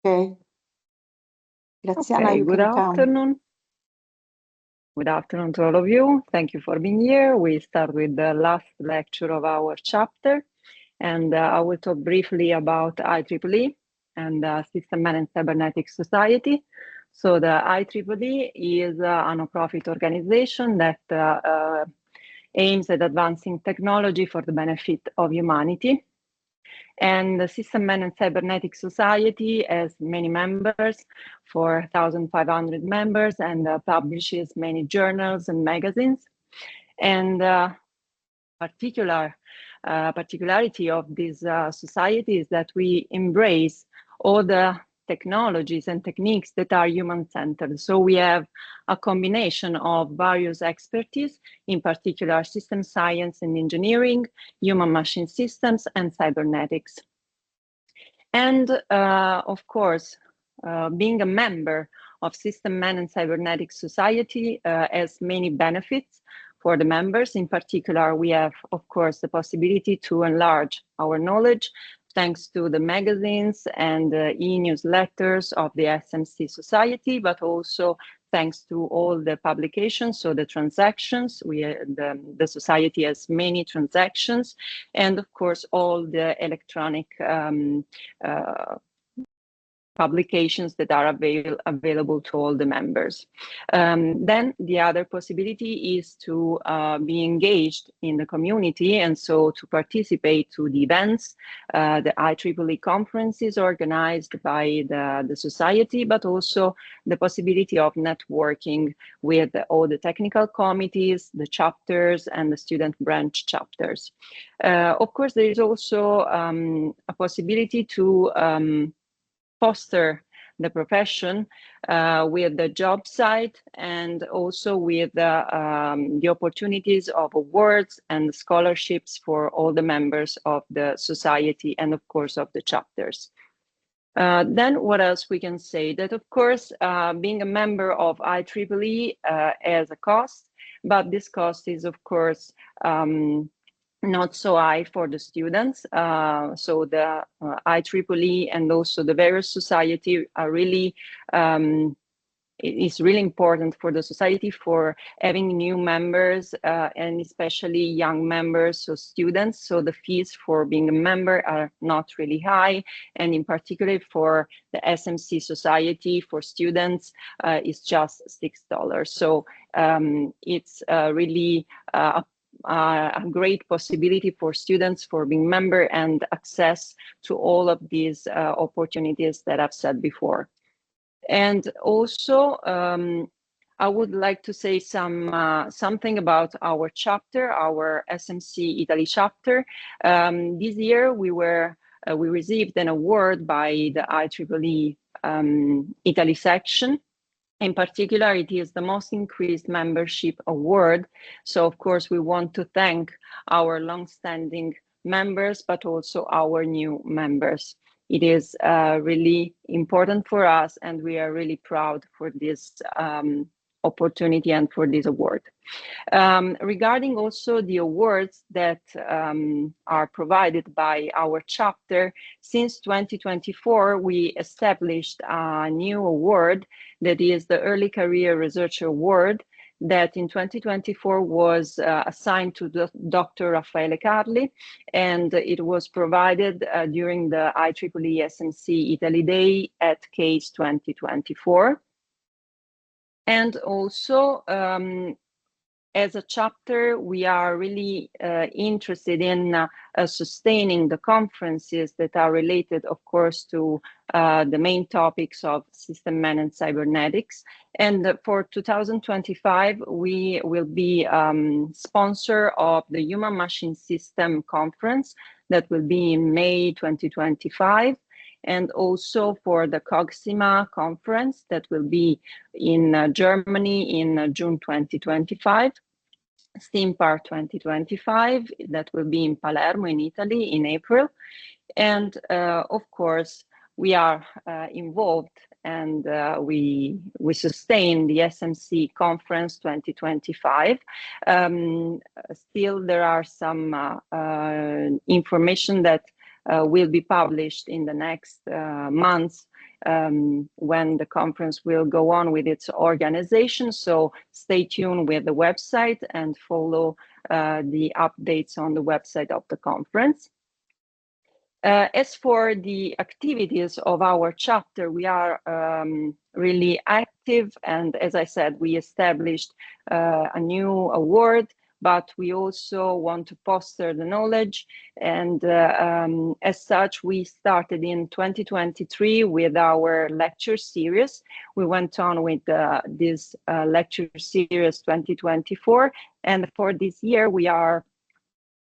Okay. Graziana, Okay, you good can come. afternoon. Good afternoon to all of you. Thank you for being here. We start with the last lecture of our chapter, and I will talk briefly about IEEE and System and Cybernetics Society. So the IEEE is a non-profit organization that aims at advancing technology for the benefit of humanity. And the System and Cybernetics Society has many members, 4,500 members, and publishes many journals and magazines. And particularity of this society is that we embrace all the technologies and techniques that are human-centered. So we have a combination of various expertise, in particular system science and engineering, human-machine systems, and cybernetics. And of course, being a member of System and Cybernetics Society has many benefits for the members. In particular, we have, of course, the possibility to enlarge our knowledge thanks to the magazines and e-newsletters of the SMC Society, but also thanks to all the publications, so the transactions. The Society has many transactions, and of course, all the electronic publications that are available to all the members. Then the other possibility is to be engaged in the community, and so to participate to the events, the IEEE conferences organized by the society, but also the possibility of networking with all the technical committees, the chapters, and the student branch chapters. Of course, there is also a possibility to foster the profession with the job site, and also with the opportunities of awards and scholarships for all the members of the society and of course of the chapters. Then what else we can say? That of course being a member of IEEE has a cost, but this cost is of course not so high for the students. So the IEEE and also the various society are really, it's really important for the society for having new members and especially young members, so students. So the fees for being a member are not really high. And in particular for the SMC Society for students is just $6. So it's really a great possibility for students for being member and access to all of these opportunities that I've said before. And also, I would like to say something about our chapter, our SMC Italy chapter. This year we received an award by the IEEE Italy section. In particular, it is the most increased membership award. So of course, we want to thank our long-standing members, but also our new members. It is really important for us, and we are really proud for this opportunity and for this award. Regarding also the awards that are provided by our chapter, since 2024, we established a new award that is the Early Career Research Award, that in 2024 was assigned to Dr. Raffaele Carli, and it was provided during the IEEE SMC Italy Day at CASE 2024. And also, as a chapter, we are really interested in sustaining the conferences that are related, of course, to the main topics of system and cybernetics. And for 2025, we will be sponsor of the Human Machine System Conference that will be in May 2025. And also for the COGSIMA conference that will be in Germany in June 2025. STEAM Part 2025 that will be in Palermo in Italy in April. And of course, we are involved and we sustain the SMC conference 2025. Still, there are some information that will be published in the next months when the conference will go on with its organization. So stay tuned with the website and follow the updates on the website of the conference. As for the activities of our chapter, we are really active. And as I said, we established a new award, but we also want to foster the knowledge. And as such, we started in 2023 with our lecture series. We went on with this lecture series 2024. And for this year, we are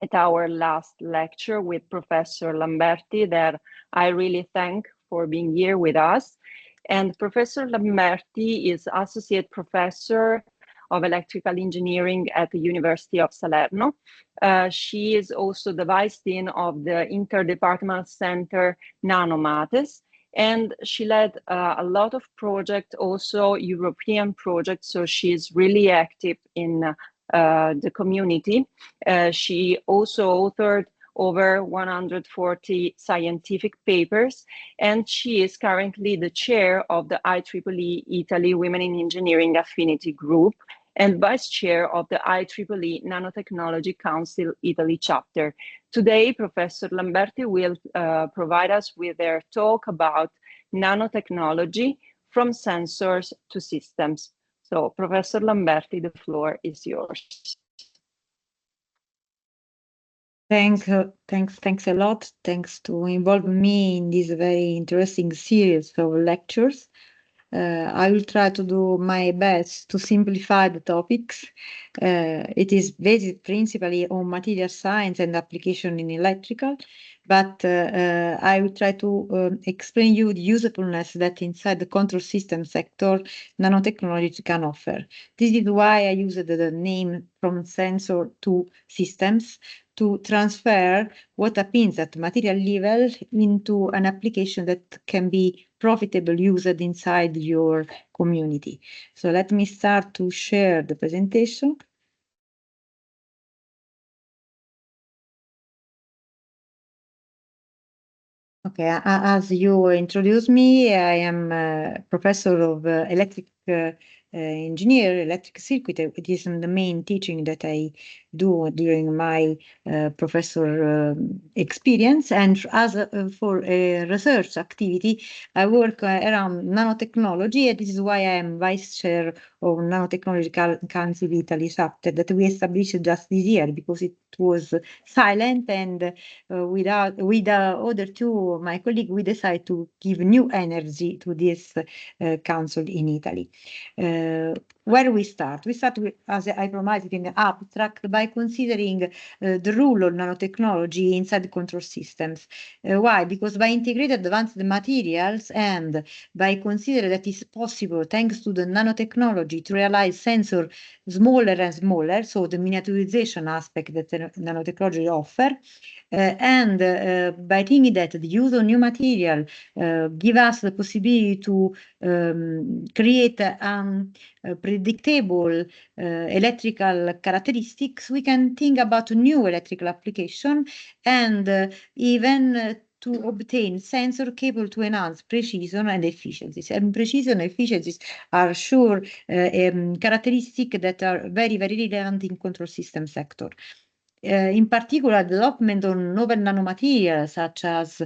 at our last lecture with Professor Lamberti, that I really thank for being here with us. And Professor Lamberti is Associate Professor of Electrical Engineering at the University of Salerno. She is also the Vice Dean of the Interdepartmental Center Nanomates, and she led a lot of projects, also European projects, so she's really active in the community. She also authored over 140 scientific papers, and she is currently the chair of the IEEE Italy Women in Engineering Affinity Group and vice chair of the IEEE Nanotechnology Council Italy chapter. Today, Professor Lamberti will provide us with their talk about nanotechnology from sensors to systems. So, Professor Lamberti, the floor is yours. Thanks a lot. Thanks to involve me in this very interesting series of lectures. I will try to do my best to simplify the topics. It is based principally on material science and application in electrical, but I will try to explain you the usefulness that inside the control system sector nanotechnology can offer. This is why I used the name from sensor to systems to transfer what happens at material level into an application that can be profitable used inside your community. So let me start to share the presentation. Okay, as you introduced me, I am a professor of electric circuit. It is the main teaching that I do during my professor experience. And as for a research activity, I work around nanotechnology, and this is why I am vice chair of Nanotechnology Council Italy chapter that we established just this year, because it was silent, and with the other two, my colleague, we decided to give new energy to this council in Italy. Where we start? We start with, as I promised in the abstract, by considering the role of nanotechnology inside control systems. Why? Because by integrating advanced materials and by considering that it's possible, thanks to the nanotechnology, to realize sensors smaller and smaller, so the miniaturization aspect that nanotechnology offers, and by thinking that the use of new material give us the possibility to create predictable electrical characteristics, we can think about new electrical application and even to obtain sensor capable to enhance precision and efficiencies. And precision and efficiencies are sure characteristics that are very, very relevant in control system sector. In particular, development of novel nanomaterials such as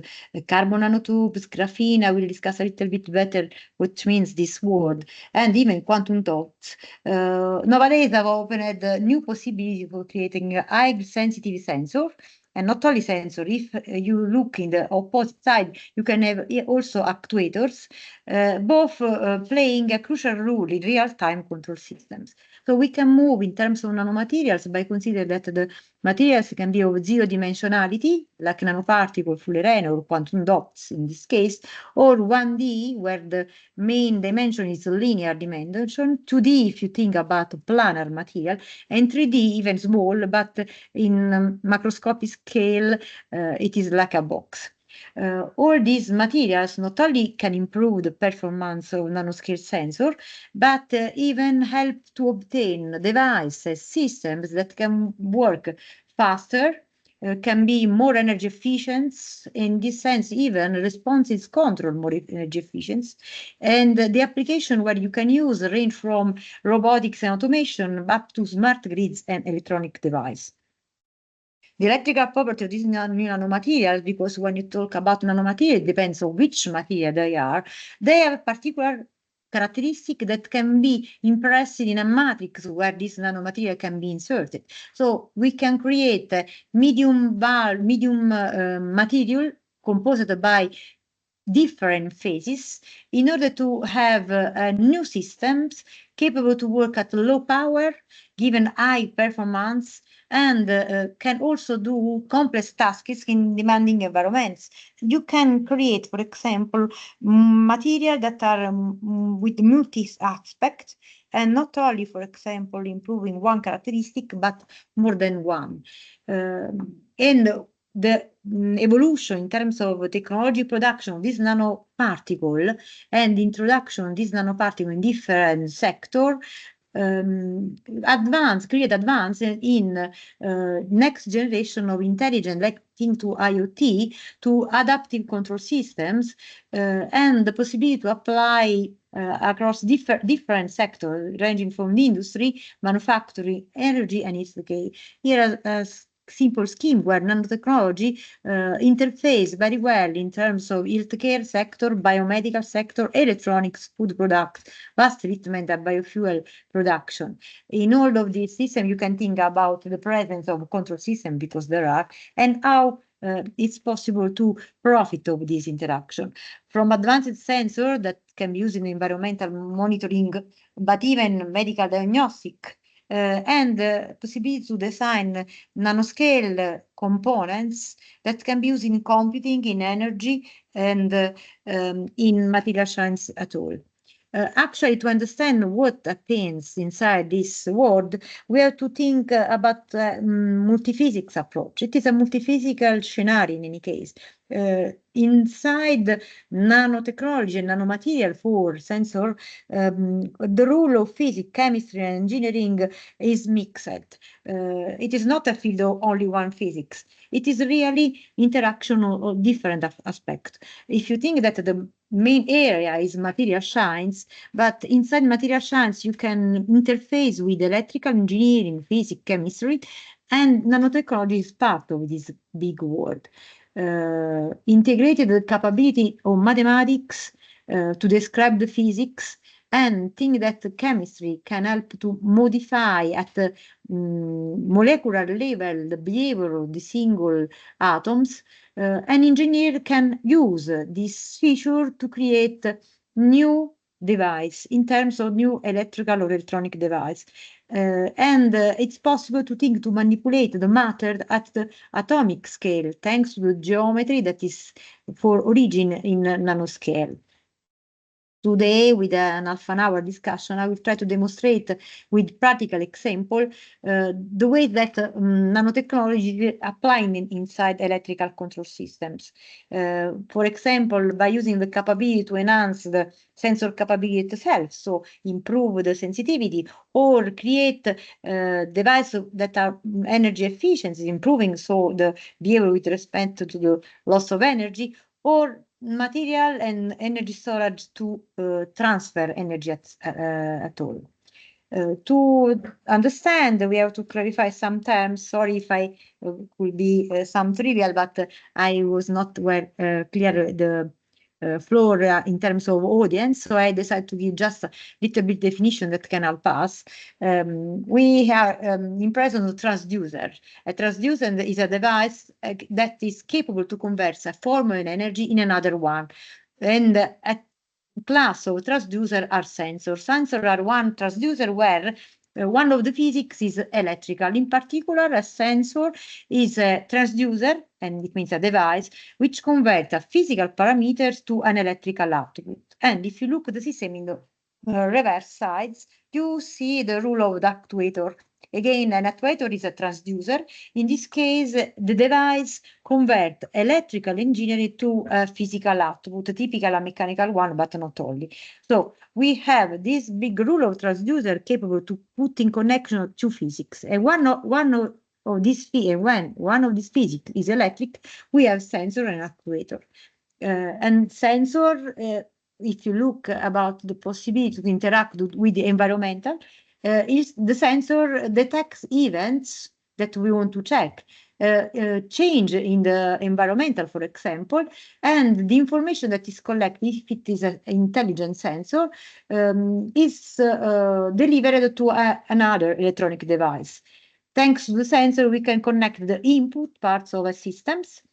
carbon nanotubes, graphene. I will discuss a little bit better what means this word, and even quantum dots. Nowadays, have opened new possibilities for creating a high sensitivity sensor. And not only sensor, if you look in the opposite side, you can have also actuators, both playing a crucial role in real-time control systems. So we can move in terms of nanomaterials by considering that the materials can be of zero dimensionality, like nanoparticle, fullerene, or quantum dots in this case, or 1D, where the main dimension is linear dimension, 2D if you think about planar material, and 3D even small, but in macroscopic scale, it is like a box. All these materials not only can improve the performance of nanoscale sensor, but even help to obtain devices, systems that can work faster, can be more energy efficient. In this sense, even responses control more energy efficient. And the application where you can use range from robotics and automation up to smart grids and electronic device. The electrical property of these new nanomaterials, because when you talk about nanomaterial, it depends on which material they are. They have a particular characteristic that can be impressed in a matrix where this nanomaterial can be inserted. So we can create a medium material composed by different phases in order to have new systems capable to work at low power, given high performance, and can also do complex tasks in demanding environments. You can create, for example, material that are with multi-aspect, and not only, for example, improving one characteristic, but more than one. And the evolution in terms of technology production of this nanoparticle and introduction of this nanoparticle in different sectors create advance in next generation of intelligent, like to IoT, to adaptive control systems, and the possibility to apply across different sectors, ranging from the industry, manufacturing, energy, and education. Here, as simple scheme where nanotechnology interface very well in terms of healthcare sector, biomedical sector, electronics, food products, waste treatment, and biofuel production. In all of these systems, you can think about the presence of control system, because there are, and how it's possible to profit of this interaction. From advanced sensor that can be used in environmental monitoring, but even medical diagnostic, and the possibility to design nanoscale components that can be used in computing, in energy, and in material science at all. Actually, to understand what happens inside this world, we have to think about multiphysics approach. It is a multiphysical scenario in any case. Inside nanotechnology and nanomaterial for sensor, the rule of physics, chemistry, and engineering is mixed. It is not a field of only one physics. It is really interaction of different aspects. If you think that the main area is material science, but inside material science you can interface with electrical engineering, physics, chemistry, and nanotechnology is part of this big world. Integrated capability of mathematics to describe the physics, and think that chemistry can help to modify at the molecular level the behavior of the single atoms. An engineer can use this feature to create new device in terms of new electrical or electronic device. And it's possible to think to manipulate the matter at the atomic scale, thanks to the geometry that is for origin in nanoscale. Today, with an half-an-hour discussion, I will try to demonstrate with practical example the way that nanotechnology is applying inside electrical control systems. For example, by using the capability to enhance the sensor capability itself, so improve the sensitivity, or create devices that are energy efficient, improving so the behavior with respect to the loss of energy, or material and energy storage to transfer energy at all. To understand, we have to clarify some terms. Sorry if I will be some trivial, but I was not well clear the floor in terms of audience, so I decided to give just a little bit definition that can help us. We are in presence of transducer. A transducer is a device that is capable to convert a form of energy in another one. And a class of transducer are sensors. Sensors are one transducer where one of the physics is electrical. In particular, a sensor is a transducer, and it means a device, which converts a physical parameters to an electrical output. And if you look at the system in the reverse sides, you see the rule of the actuator. Again, an actuator is a transducer. In this case, the device converts electrical engineering to a physical output, typical a mechanical one, but not only. So we have this big rule of transducer capable to put in connection two physics. And one of this when one of these physics is electric, we have sensor and actuator. And sensor, if you look about the possibility to interact with the environmental, is the sensor detects events that we want to check, change in the environmental, for example, and the information that is collected, if it is an intelligent sensor, is delivered to another electronic device. Thanks to the sensor, we can connect the input parts of a systems.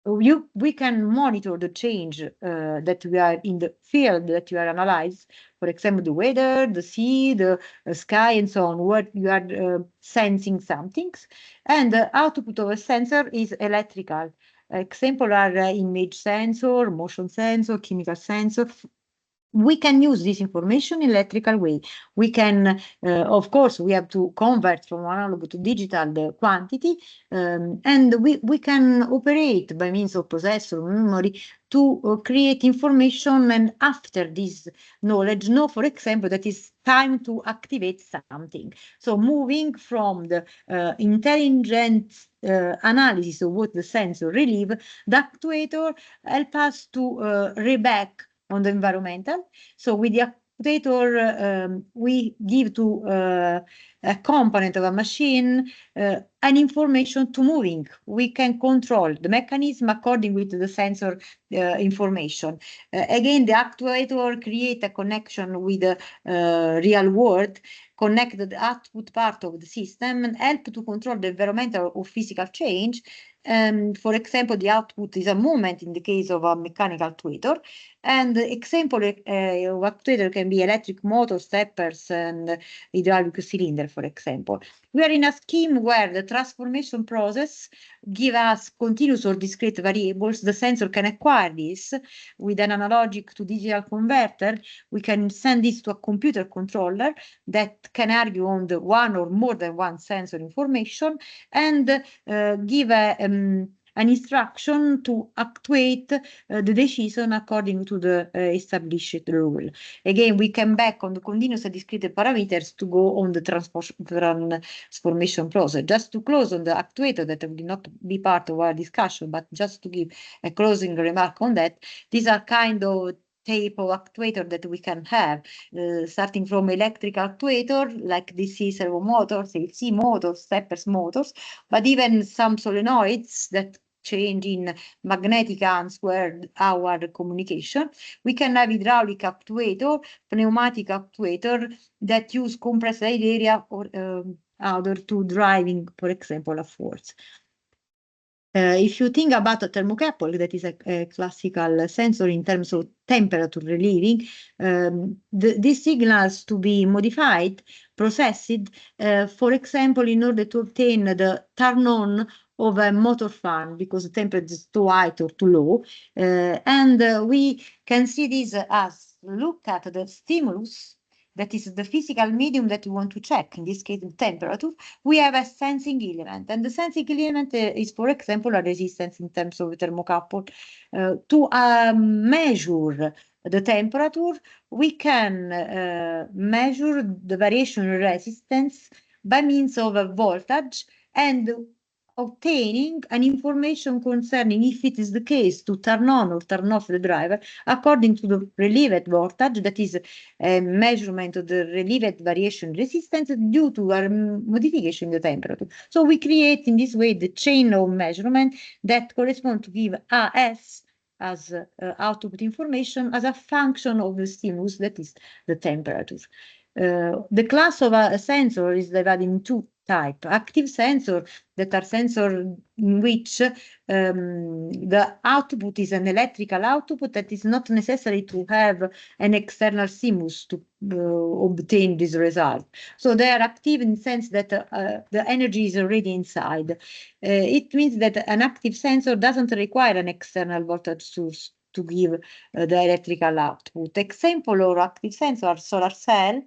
We can monitor the change that we are in the field that you are analyzed. For example, the weather, the sea, the sky, and so on, what you are sensing some things. And the output of a sensor is electrical. Example are image sensor, motion sensor, chemical sensor. We can use this information in electrical way. We can, of course, we have to convert from analog to digital the quantity, and we can operate by means of processor, memory, to create information, and after this knowledge, know, for example, that it's time to activate something. So moving from the intelligent analysis of what the sensor relieve, the actuator help us to reback on the environmental. So with the actuator, we give to a component of a machine an information to moving. We can control the mechanism according with the sensor information. Again, the actuator create a connection with the real world, connect the output part of the system, and help to control the environmental or physical change. For example, the output is a movement in the case of a mechanical actuator. And the example of actuator can be electric motor, steppers, and hydraulic cylinder, for example. We are in a scheme where the transformation process give us continuous or discrete variables. The sensor can acquire this with an analogic to digital converter. We can send this to a computer controller that can argue on the one or more than one sensor information and give an instruction to actuate the decision according to the established rule. Again, we come back on the continuous and discrete parameters to go on the transformation process. Just to close on the actuator, that will not be part of our discussion, but just to give a closing remark on that, these are kind of type of actuator that we can have, starting from electric actuator, like DC servo motors, AC motors, steppers motors, but even some solenoids that change in magnetic unsquared hour communication. We can have hydraulic actuator, pneumatic actuator that use compressed air area or other to driving, for example, a force. If you think about a thermocouple, that is a classical sensor in terms of temperature relieving, these signals to be modified, processed, for example, in order to obtain the turn on of a motor fan because the temperature is too high or too low. And we can see this as look at the stimulus, that is the physical medium that we want to check, in this case the temperature. We have a sensing element, and the sensing element is, for example, a resistance in terms of thermocouple. To measure the temperature, we can measure the variation in resistance by means of a voltage and obtaining an information concerning if it is the case to turn on or turn off the driver according to the relieved voltage, that is a measurement of the relieved variation resistance due to a modification in the temperature. So we create in this way the chain of measurement that correspond to give AS as output information as a function of the stimulus, that is the temperature. The class of a sensor is divided in two types. Active sensor, that are sensors in which the output is an electrical output that is not necessary to have an external stimulus to obtain this result. So they are active in the sense that the energy is already inside. It means that an active sensor doesn't require an external voltage source to give the electrical output. Example of active sensor are solar cell,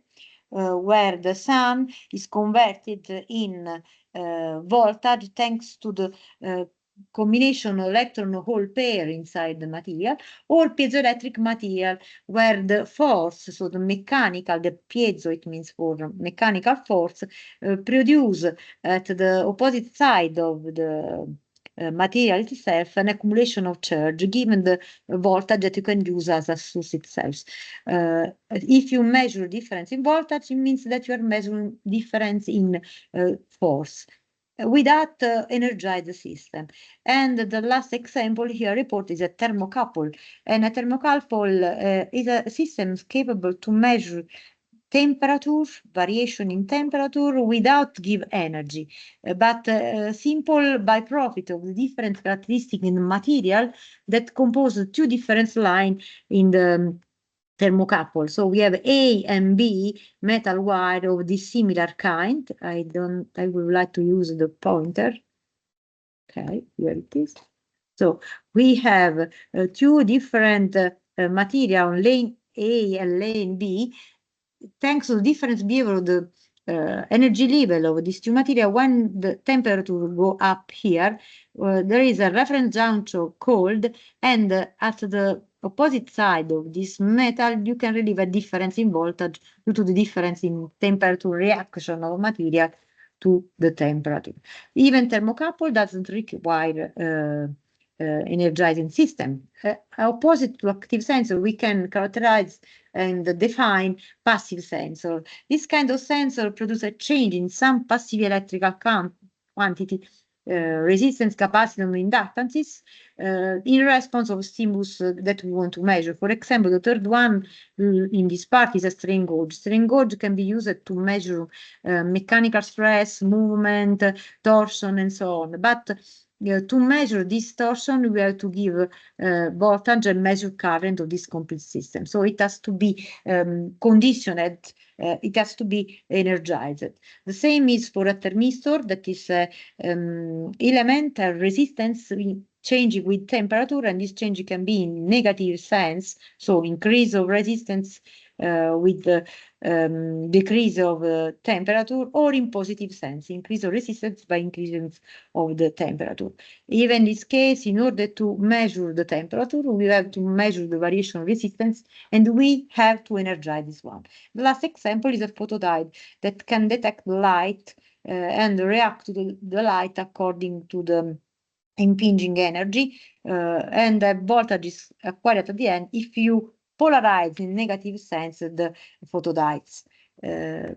where the sun is converted in voltage thanks to the combination of electron hole pair inside the material, or piezoelectric material, where the force, so the mechanical, the piezo, it means for mechanical force, produce at the opposite side of the material itself an accumulation of charge, given the voltage that you can use as a source itself. If you measure difference in voltage, it means that you are measuring difference in force without energize the system. And the last example here report is a thermocouple. And a thermocouple is a system capable to measure temperature, variation in temperature without give energy, but simple by profit of the different characteristics in the material that compose two different lines in the thermocouple. So we have A and B metal wire of this similar kind. I would like to use the pointer. Okay, here it is. So we have two different material, lane A and lane B. Thanks to the different behavior of the energy level of these two materials, when the temperature go up here, there is a reference juncture cold, and at the opposite side of this metal, you can relieve a difference in voltage due to the difference in temperature reaction of material to the temperature. Even thermocouple doesn't require energizing system. Opposite to active sensor, we can characterize and define passive sensor. This kind of sensor produces a change in some passive electrical quantity, resistance, capacitance, inductances, in response of stimulus that we want to measure. For example, the third one in this part is a strain gauge. Strain gauge can be used to measure mechanical stress, movement, torsion, and so on. But to measure this torsion, we have to give voltage and measure current of this complete system. So it has to be conditioned, it has to be energized. The same is for a thermistor, that is element resistance changing with temperature, and this change can be in negative sense, so increase of resistance with the decrease of temperature, or in positive sense, increase of resistance by increase of the temperature. Even in this case, in order to measure the temperature, we have to measure the variation of resistance, and we have to energize this one. The last example is a photodiode that can detect light and react to the light according to the impinging energy, and the voltage is acquired at the end if you polarize in negative sense the photodiodes. A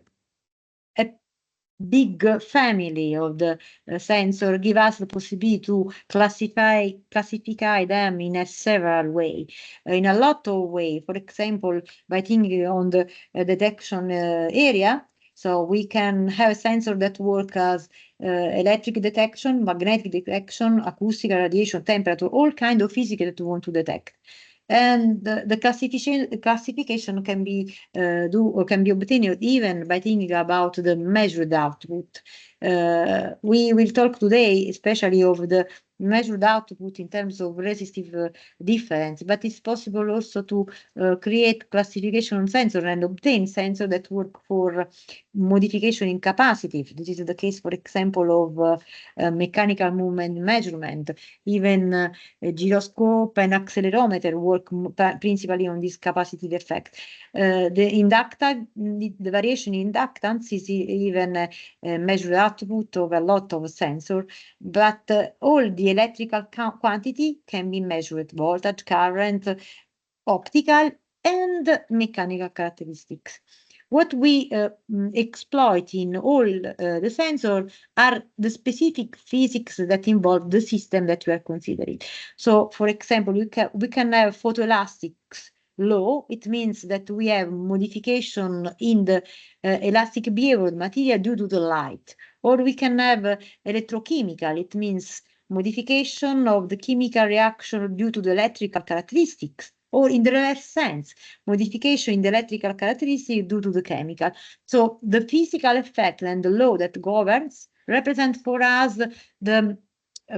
big family of the sensor give us the possibility to classify them in a several way, in a lot of way. For example, by thinking on the detection area. So we can have a sensor that works as electric detection, magnetic detection, acoustic, radiation, temperature, all kinds of physics that we want to detect. And the classification can be can be obtained even by thinking about the measured output. We will talk today especially of the measured output in terms of resistive difference, but it's possible also to create classification sensor and obtain sensor that work for modification in capacitive. This is the case, for example, of mechanical movement measurement. Even a gyroscope and accelerometer work principally on this capacitive effect. The variation in inductance is even measured output of a lot of sensors, but all the electrical quantity can be measured: voltage, current, optical, and mechanical characteristics. What we exploit in all the sensors are the specific physics that involve the system that we are considering. So, for example, we can have photoelastics law. It means that we have modification in the elastic behavior of the material due to the light. Or we can have electrochemical. It means modification of the chemical reaction due to the electrical characteristics. Or in the reverse sense, modification in the electrical characteristic due to the chemical. So the physical effect and the law that governs represent for us the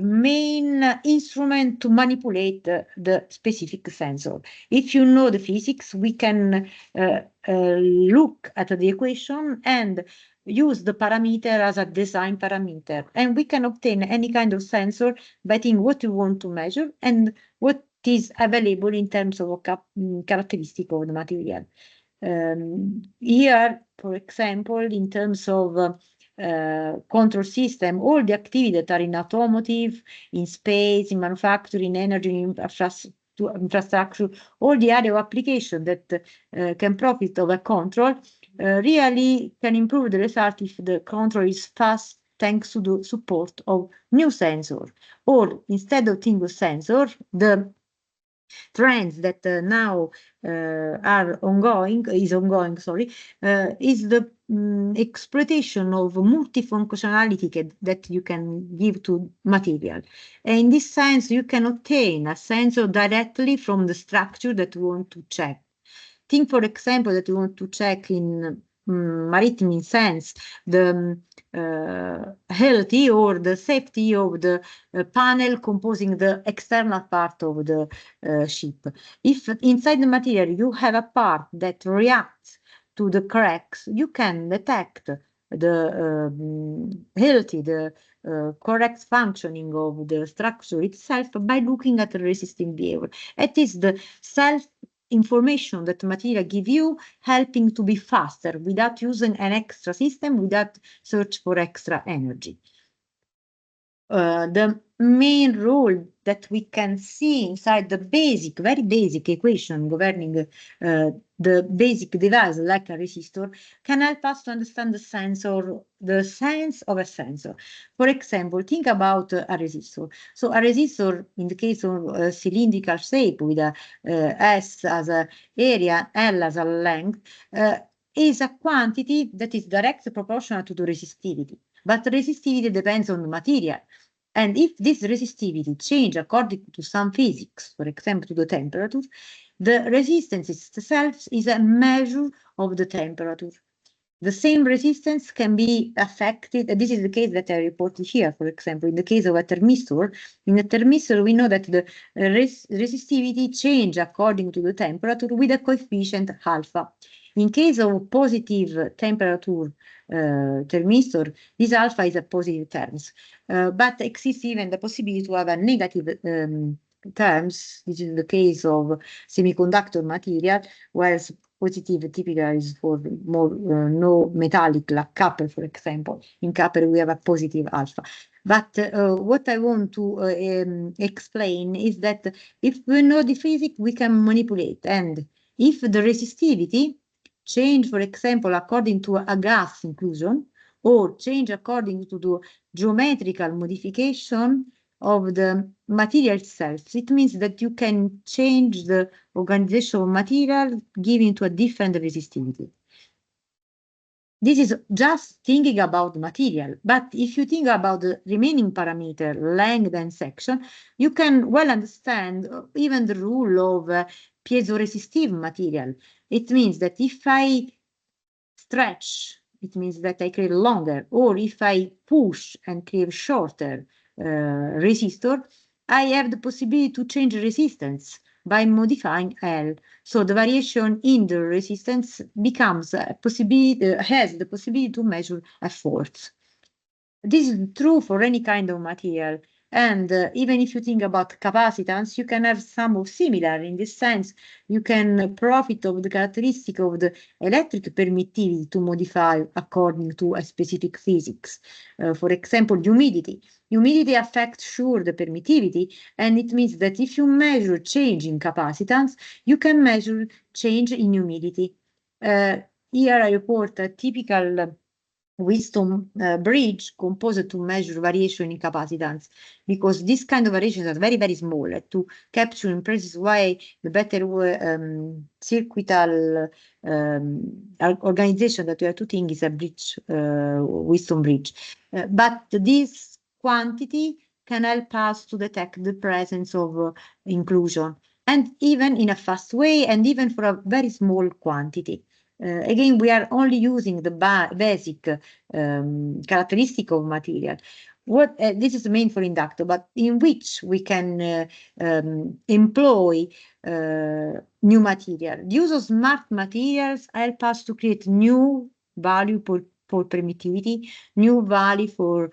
main instrument to manipulate the specific sensor. If you know the physics, we can look at the equation and use the parameter as a design parameter, and we can obtain any kind of sensor by thinking what we want to measure and what is available in terms of characteristic of the material. Here, for example, in terms of control system, all the activities that are in automotive, in space, in manufacturing, energy, infrastructure, all the area of application that can profit of a control really can improve the result if the control is fast thanks to the support of new sensor. Or instead of single sensor, the trends that now are ongoing, is the exploitation of multifunctionality that you can give to material. And in this sense, you can obtain a sensor directly from the structure that you want to check. Think, for example, that you want to check in maritime sense the healthy or the safety of the panel composing the external part of the ship. If inside the material you have a part that reacts to the cracks, you can detect the healthy, the correct functioning of the structure itself by looking at the resisting behavior. It is the self-information that material give you, helping to be faster without using an extra system, without search for extra energy. The main rule that we can see inside the basic, very basic equation governing the basic device like a resistor can help us to understand the sensor, the sense of a sensor. For example, think about a resistor. So a resistor, in the case of a cylindrical shape with a S as an area, L as a length, is a quantity that is directly proportional to the resistivity. But resistivity depends on the material. And if this resistivity change according to some physics, for example, to the temperature, the resistance itself is a measure of the temperature. The same resistance can be affected. This is the case that I reported here, for example, in the case of a thermistor. In a thermistor, we know that the resistivity change according to the temperature with a coefficient alpha. In case of positive temperature thermistor, this alpha is a positive terms, but exists even the possibility to have a negative terms. This is the case of semiconductor material, whereas positive typically is for more no metallic, like copper, for example. In copper, we have a positive alpha. But what I want to explain is that if we know the physics, we can manipulate. And if the resistivity change, for example, according to a gas inclusion, or change according to the geometrical modification of the material itself, it means that you can change the organization of material giving to a different resistivity. This is just thinking about the material, but if you think about the remaining parameter, length and section, you can well understand even the rule of piezoresistive material. It means that if I stretch, it means that I create longer, or if I push and create shorter resistor, I have the possibility to change resistance by modifying L. So the variation in the resistance becomes a possibility, has the possibility to measure a force. This is true for any kind of material. And even if you think about capacitance, you can have some of similar. In this sense, you can profit of the characteristic of the electric permittivity to modify according to a specific physics. For example, humidity. Humidity affects sure the permittivity, and it means that if you measure change in capacitance, you can measure change in humidity. Here I report a typical Wisdom bridge composed to measure variation in capacitance, because this kind of variations are very, very small. To capture in precise way the better circuital organization that we have to think is a bridge, Wisdom bridge. But this quantity can help us to detect the presence of inclusion, and even in a fast way, and even for a very small quantity. Again, we are only using the basic characteristic of material. This is the main for inductor, but in which we can employ new material. The use of smart materials help us to create new valuable for permittivity, new value for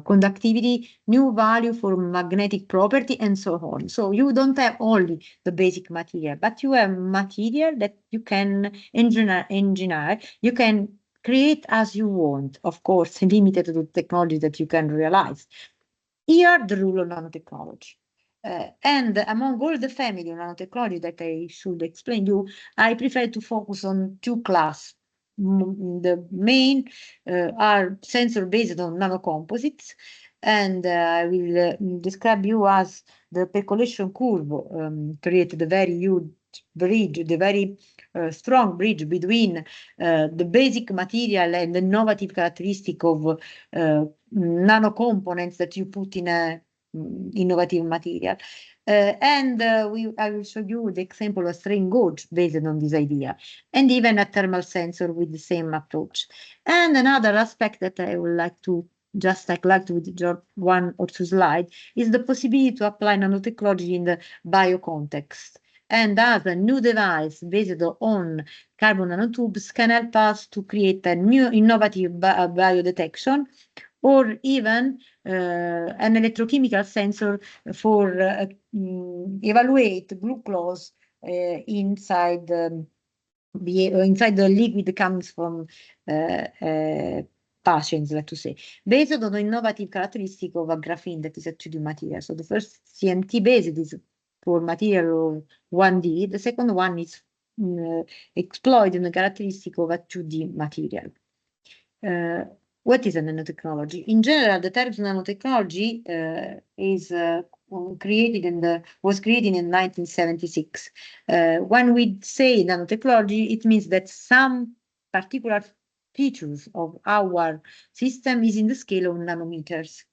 conductivity, new value for magnetic property, and so on. So you don't have only the basic material, but you have material that you can engineer, you can create as you want, of course, limited to the technology that you can realize. Here, the rule of nanotechnology. And among all the family of nanotechnology that I should explain you, I prefer to focus on two classes. The main are sensor based on nanocomposites, and I will describe you as the percolation curve created a very huge bridge, the very strong bridge between the basic material and the innovative characteristic of nano components that you put in a innovative material. I will show you the example of strain gauge based on this idea, and even a thermal sensor with the same approach. And another aspect that I would like to with your one or two slides is the possibility to apply nanotechnology in the bio context. And as a new device based on carbon nanotubes can help us to create a new innovative biodetection, or even an electrochemical sensor for evaluate glucose inside the liquid that comes from patients, let's say, based on the innovative characteristic of a graphene that is a 2D material. So the first CMT based is for material of 1D. The second one is exploiting the characteristic of a 2D material. What is a nanotechnology? In general, the term nanotechnology was created in 1976. When we say nanotechnology, it means that some particular features of our system is in the scale of nanometers.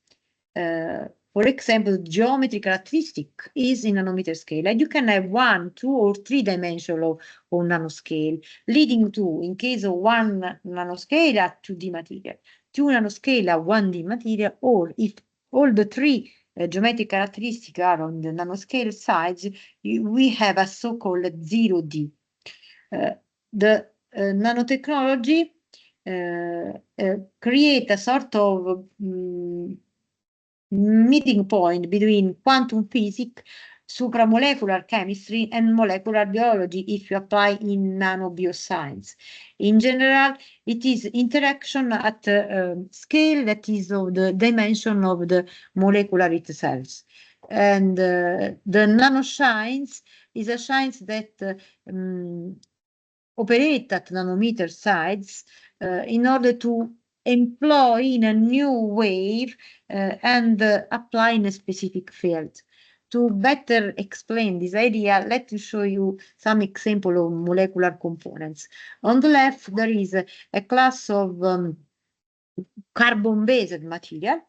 For example, geometry characteristic is in nanometer scale, and you can have 1, 2, or 3 dimensional of nanoscale, leading to, in case of 1 nanoscale, a 2D material, 2 nanoscale, a 1D material, or if all the 3 geometric characteristics are on the nanoscale sides, we have a so-called 0D. The nanotechnology create a sort of meeting point between quantum physics, supramolecular chemistry, and molecular biology if you apply in nanobioscience. In general, it is interaction at a scale that is of the dimension of the molecular itself. And the nanoscience is a science that operate at nanometer size in order to employ in a new way and apply in a specific field. To better explain this idea, let me show you some example of molecular components. On the left, there is a class of carbon-based material.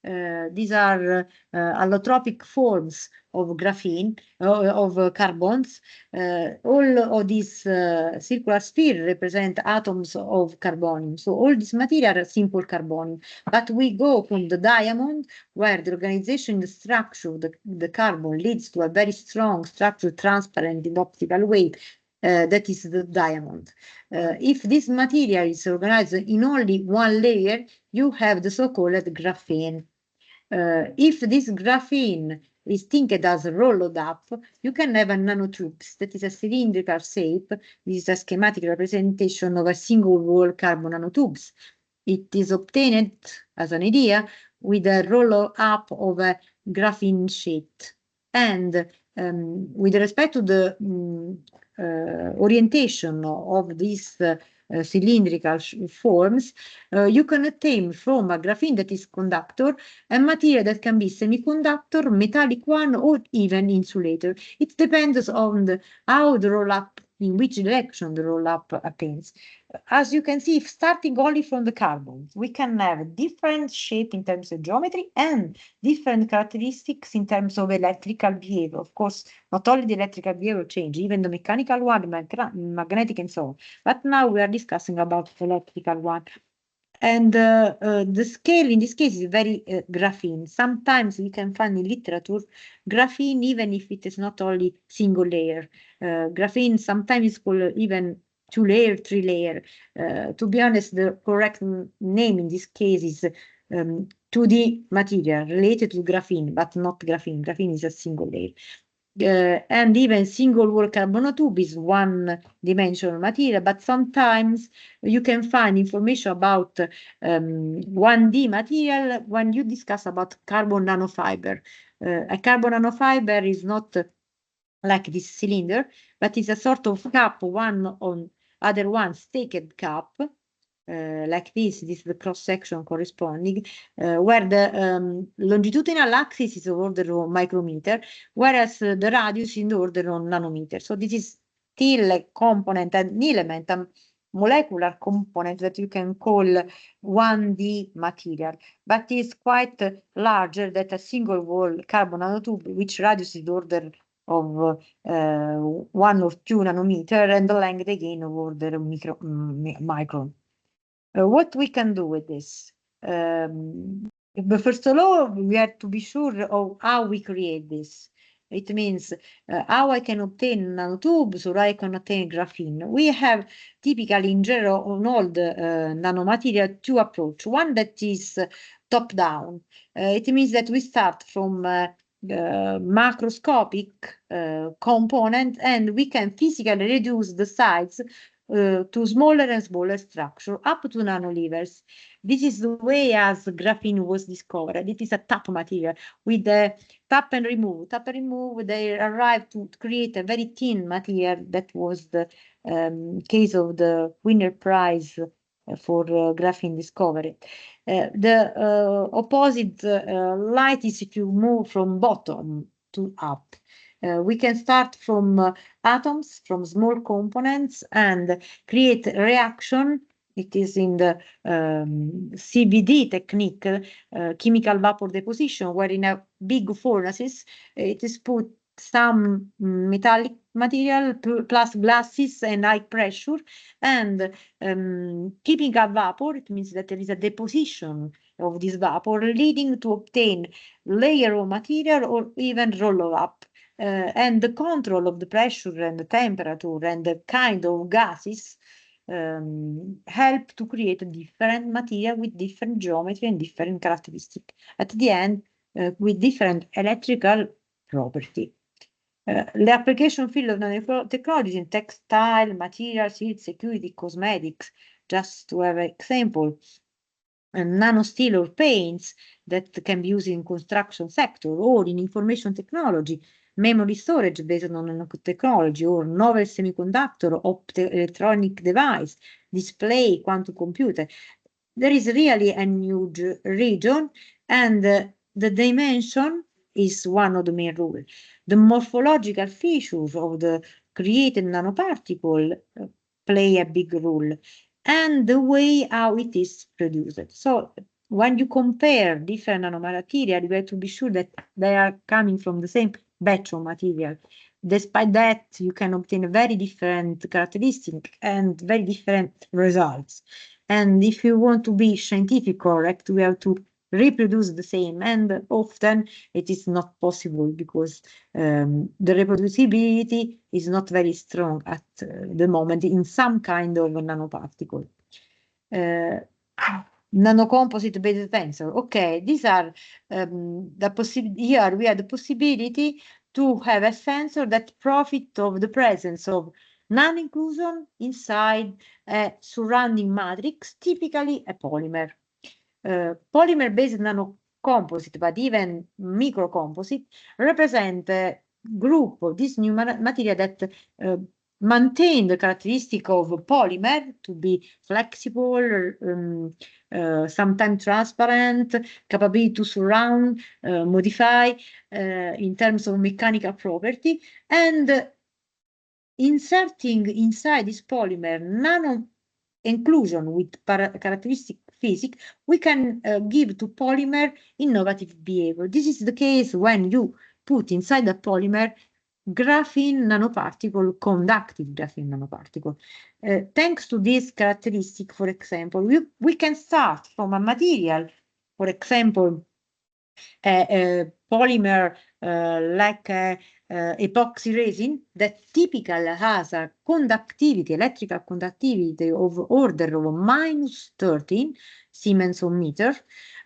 These are allotropic forms of graphene, of carbons. All of these circular sphere represent atoms of carbonium. So all these material are simple carbonium. But we go from the diamond, where the organization, the structure, the carbon leads to a very strong structure, transparent in optical way. That is the diamond. If this material is organized in only one layer, you have the so-called graphene. If this graphene is thinked as rolled up, you can have a nanotubes that is a cylindrical shape. This is a schematic representation of a single wall carbon nanotubes. It is obtained as an idea with a roll up of a graphene sheet. And with respect to the orientation of these cylindrical forms, you can obtain from a graphene that is conductor a material that can be semiconductor, metallic one, or even insulator. It depends on how the roll-up, in which direction the roll-up happens. As you can see, if starting only from the carbon, we can have different shape in terms of geometry and different characteristics in terms of electrical behavior. Of course, not only the electrical behavior change, even the mechanical one, magnetic and so on. But now we are discussing about the electrical one. And the scale in this case is very graphene. Sometimes we can find in literature graphene even if it is not only single layer. Graphene sometimes is called even 2-layer, 3-layer. To be honest, the correct name in this case is 2D material related to graphene, but not graphene. Graphene is a single layer. And even single wall carbon nanotube is one-dimensional material, but sometimes you can find information about 1D material when you discuss about carbon nanofiber. A carbon nanofiber is not like this cylinder, but it's a sort of cup, one on other one staked cup, like this. This is the cross-section corresponding, where the longitudinal axis is order of micrometer, whereas the radius is order on nanometer. So this is still a component, an element, a molecular component that you can call 1D material, but is quite larger than a single wall carbon nanotube, which radius is order of 1 or 2 nanometer, and the length again of order micron. What we can do with this? But first of all, we have to be sure of how we create this. It means how I can obtain nanotubes or I can obtain graphene. We have typically in general on all the nanomaterial two approach. One that is top down. It means that we start from macroscopic component, and we can physically reduce the size to smaller and smaller structure up to nanolevels. This is the way as graphene was discovered. It is a tap material with the tap and remove. Tap and remove, they arrived to create a very thin material that was the case of the winner prize for graphene discovery. The opposite light is if you move from bottom to up. We can start from atoms, from small components, and create reaction. It is in the CVD technique, chemical vapor deposition, where in a big furnaces, it is put some metallic material plus glasses and high pressure, and keeping a vapor. It means that there is a deposition of this vapor leading to obtain layer of material or even roll up. And the control of the pressure and the temperature and the kind of gases help to create a different material with different geometry and different characteristics. At the end, with different electrical property. The application field of nanotechnology is in textile, materials, heat, security, cosmetics, just to have an example. And nanosteel or paints that can be used in construction sector or in information technology, memory storage based on nanotechnology, or novel semiconductor, optoelectronic device, display, quantum computer. There is really a huge region, and the dimension is one of the main rules. The morphological features of the created nanoparticle play a big role, and the way how it is produced. So when you compare different nanomaterial, you have to be sure that they are coming from the same batch of material. Despite that, you can obtain very different characteristics and very different results. And if you want to be scientific correct, we have to reproduce the same, and often it is not possible because the reproducibility is not very strong at the moment in some kind of nanoparticle. Nanocomposite based tensor. Okay, these are the possibility. Here we have the possibility to have a sensor that profit of the presence of non-inclusion inside a surrounding matrix, typically a polymer. Polymer-based nanocomposite, but even microcomposite, represent a group of this new material that maintain the characteristic of polymer to be flexible, sometimes transparent, capability to surround, modify in terms of mechanical property, and inserting inside this polymer nano inclusion with characteristic physics, we can give to polymer innovative behavior. This is the case when you put inside the polymer graphene nanoparticle, conductive graphene nanoparticle. Thanks to this characteristic, for example, we can start from a material, for example, a polymer like epoxy resin that typically has a conductivity, electrical conductivity of order of -13 Siemens on meter.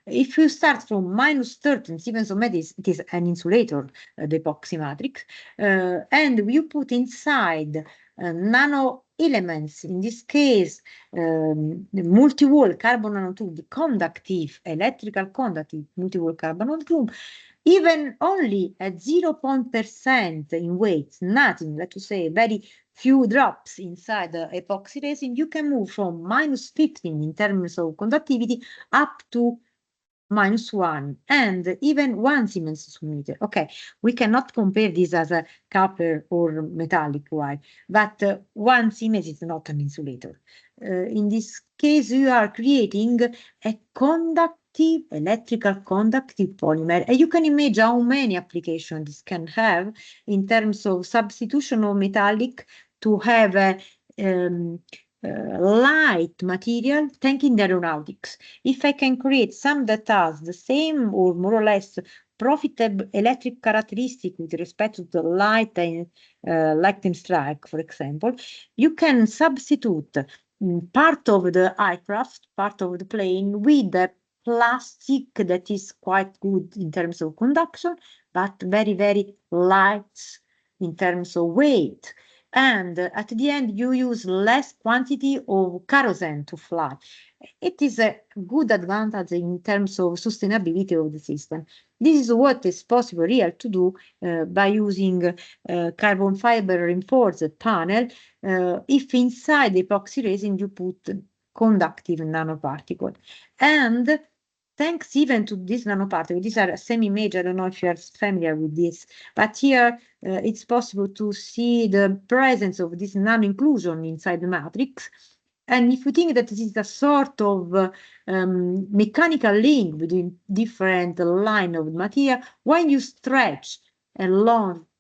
If you start from -13 Siemens on meter, it is an insulator, the epoxy matrix, and you put inside nano elements, in this case, multi-wall carbon nanotube, conductive, electrical conductive multi-wall carbon nanotube, even only at 0% in weight, nothing, let's say, very few drops inside the epoxy resin, you can move from -15 in terms of conductivity up to -1 and even 1 Siemens per meter. Okay, we cannot compare this as a copper or metallic wire, but 1 Siemens is not an insulator. In this case, you are creating a conductive, electrical conductive polymer, and you can imagine how many applications this can have in terms of substitution of metallic to have a light material, thinking the aeronautics. If I can create some that has the same or more or less profitable electric characteristic with respect to the light and strike, for example, you can substitute part of the aircraft, part of the plane with a plastic that is quite good in terms of conduction, but very, very light in terms of weight. And at the end, you use less quantity of kerosene to fly. It is a good advantage in terms of sustainability of the system. This is what is possible real to do by using carbon fiber reinforced panel if inside the epoxy resin you put conductive nanoparticle. And thanks even to this nanoparticle, these are semi-image, I don't know if you are familiar with this, but here it's possible to see the presence of this nano-inclusion inside the matrix. And if you think that this is a sort of mechanical link between different lines of material, when you stretch and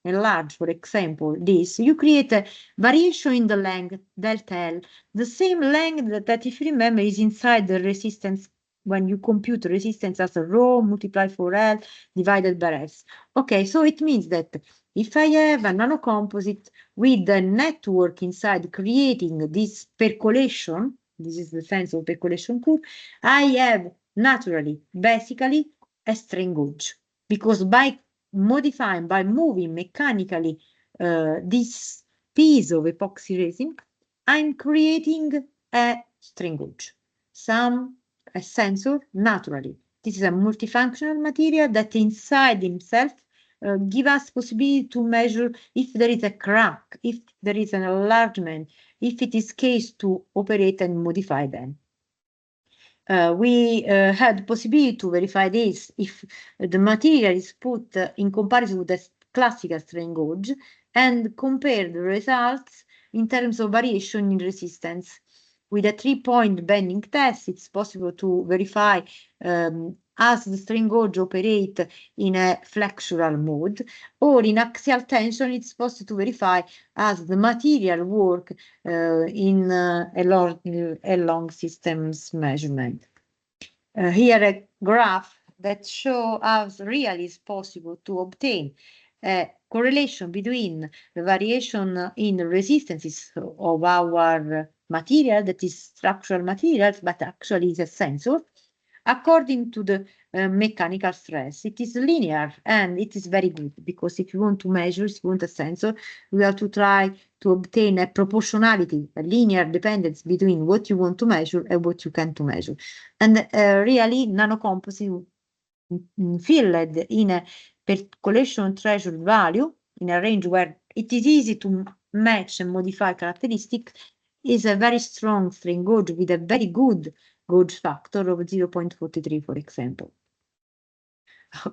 enlarge, for example, this, you create a variation in the length, delta L, the same length that if you remember, is inside the resistance when you compute resistance as a rho multiplied for L divided by S. Okay, so it means that if I have a nanocomposite with a network inside creating this percolation, this is the sense of percolation curve, I have naturally, basically, a strain gauge. Because by modifying, by moving mechanically this piece of epoxy resin, I'm creating a strain gauge. A sensor naturally. This is a multifunctional material that inside himself give us possibility to measure if there is a crack, if there is an enlargement, if it is case to operate and modify them. We had the possibility to verify this if the material is put in comparison with the classical strain gauge and compare the results in terms of variation in resistance. With a 3-point bending test, it's possible to verify as the strain gauge operate in a flexural mode, or in axial tension, it's possible to verify as the material work in a long systems measurement. Here a graph that shows how really is possible to obtain a correlation between the variation in resistances of our material, that is structural materials, but actually is a sensor, according to the mechanical stress. It is linear and it is very good, because if you want to measure, if you want a sensor, we have to try to obtain a proportionality, a linear dependence between what you want to measure and what you can to measure. And really, nanocomposite filled in a percolation threshold value in a range where it is easy to match and modify characteristics is a very strong strain gauge with a very good gauge factor of 0.43, for example.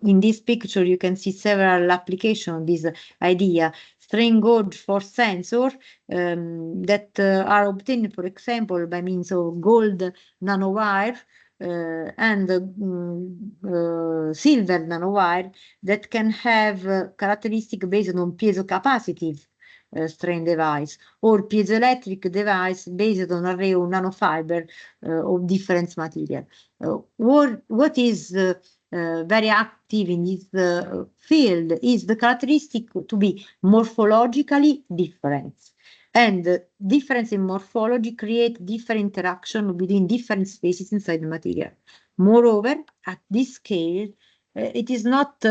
In this picture, you can see several applications of this idea. Strain gauge for sensor that are obtained, for example, by means of gold nanowire and silver nanowire that can have characteristics based on piezocapacitive strain device, or piezoelectric device based on array of nanofiber of different material. What is very active in this field is the characteristic to be morphologically different. And difference in morphology create different interaction between different species inside the material. Moreover, at this scale, it is not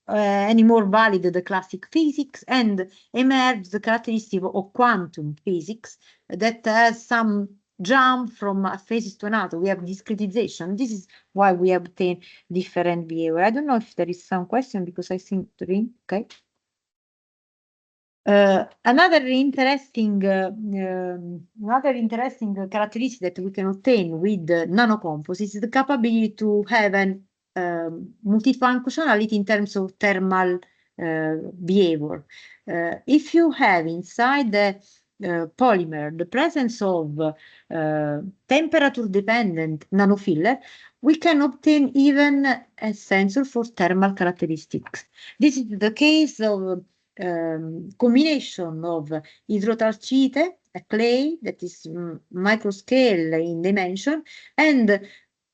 anymore valid the classic physics, and emerge the characteristic of quantum physics that has some jump from a phase to another. We have discretization. This is why we obtain different behavior. I don't know if there is some question because I think three. Okay. Another interesting characteristic that we can obtain with nanocomposites is the capability to have an multifunctionality in terms of thermal behavior. If you have inside the polymer the presence of temperature-dependent nanofiller, we can obtain even a sensor for thermal characteristics. This is the case of combination of hydrotalcite, a clay that is microscale in dimension, and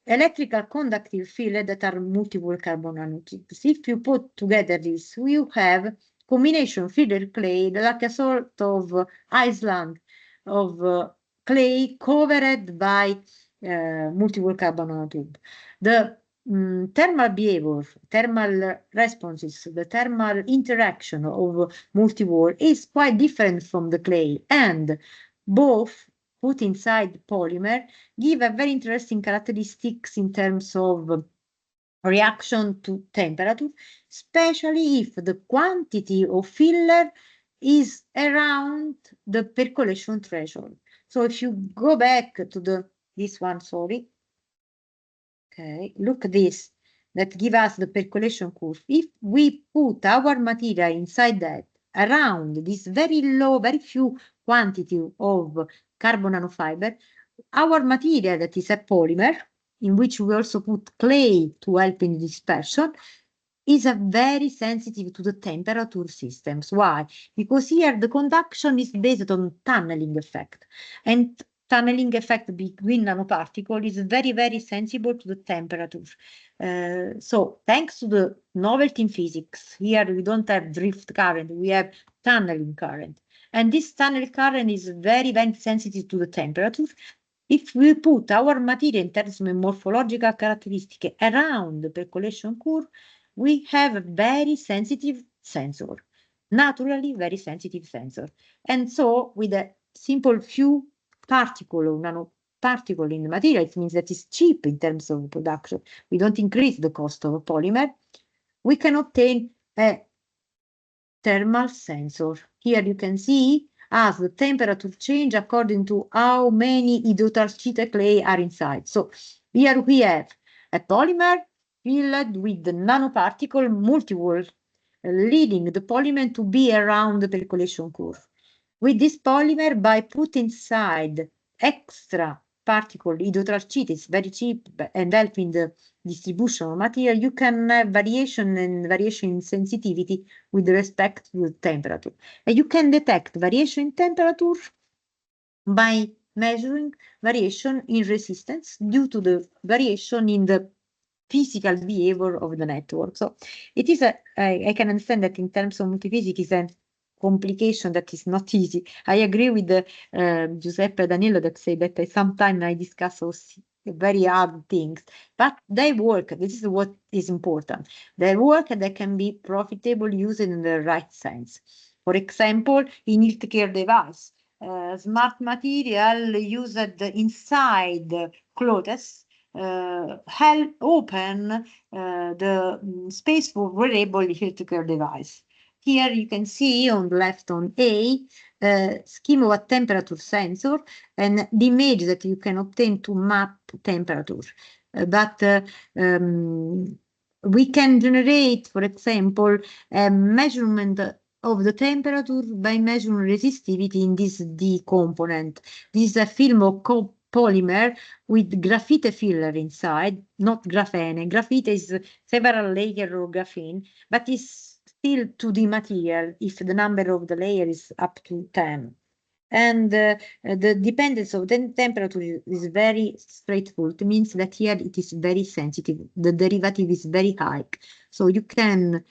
electrical conductive field that are multiple carbon nanotubes. If you put together this, you have combination filler clay like a sort of island of clay covered by multiple carbon nanotube. The thermal behavior, thermal responses, the thermal interaction of multiwall is quite different from the clay, and both put inside polymer give a very interesting characteristics in terms of reaction to temperature, especially if the quantity of filler is around the percolation threshold. So if you go back to this one, sorry. Okay, look at this, that give us the percolation curve. If we put our material inside that, around this very low, very few quantity of carbon nanofiber, our material that is a polymer, in which we also put clay to help in dispersion, is a very sensitive to the temperature systems. Why? Because here the conduction is based on tunneling effect, and tunneling effect between nanoparticles is very, very sensitive to the temperature. So thanks to the novelty in physics, here we don't have drift current, we have tunneling current. And this tunnel current is very, very sensitive to the temperature. If we put our material in terms of morphological characteristics around the percolation curve, we have a very sensitive sensor, naturally very sensitive sensor. And so with a simple few particle or nanoparticle in the material, it means that it's cheap in terms of production. We don't increase the cost of a polymer. We can obtain a thermal sensor. Here you can see as the temperature change according to how many hydrotalcite clay are inside. So here we have a polymer filled with the nanoparticle multiwall, leading the polymer to be around the percolation curve. With this polymer, by putting inside extra particle hydrotalcite, it's very cheap and helping the distribution of material, you can have variation in sensitivity with respect to the temperature. And you can detect variation in temperature by measuring variation in resistance due to the variation in the physical behavior of the network. So it is I can understand that in terms of multiphysics is a complication that is not easy. I agree with Giuseppe Danilo that say that sometimes I discuss also very hard things, but they work. This is what is important. They work and they can be profitable used in the right sense. For example, in healthcare device, smart material used inside clothes help open the space for wearable healthcare device. Here you can see on the left on A, scheme of a temperature sensor and the image that you can obtain to map temperature. We can generate, for example, a measurement of the temperature by measuring resistivity in this D component. This is a film of polymer with graphite filler inside, not graphene. Graphite is several layers of graphene, but is still 2D material if the number of the layer is up to 10. And the dependence of the temperature is very straightforward. It means that here it is very sensitive. The derivative is very high. So you can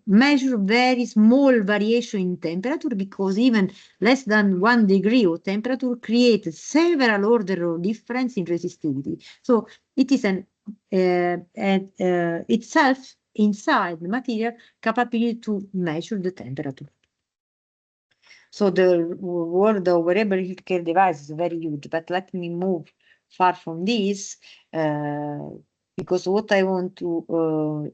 measure very small variation in temperature, because even less than 1 degree of temperature creates several order of difference in resistivity. So it is itself inside the material capability to measure the temperature. So the world of wearable healthcare device is very huge, but let me move far from this, because what I want to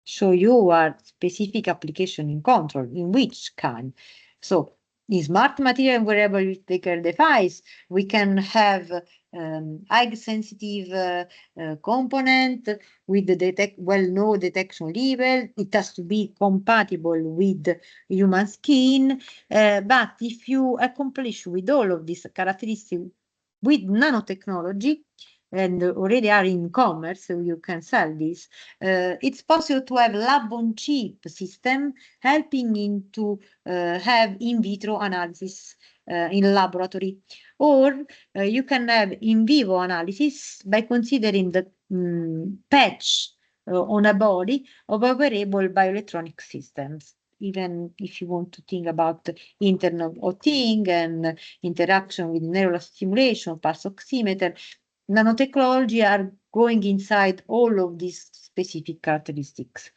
show you are specific application in control. In which kind? So in smart material and wearable healthcare device, we can have high sensitive component with the well-known detection level. It has to be compatible with human skin. But if you accomplish with all of these characteristics with nanotechnology, and already are in commerce, so you can sell this, it's possible to have lab-on-chip system helping to have in vitro analysis in laboratory. Or you can have in vivo analysis by considering the patch on a body of a wearable bioelectronic systems. Even if you want to think about Internet of Things and interaction with neural stimulation, pulse oximeter, nanotechnology are going inside all of these specific characteristics.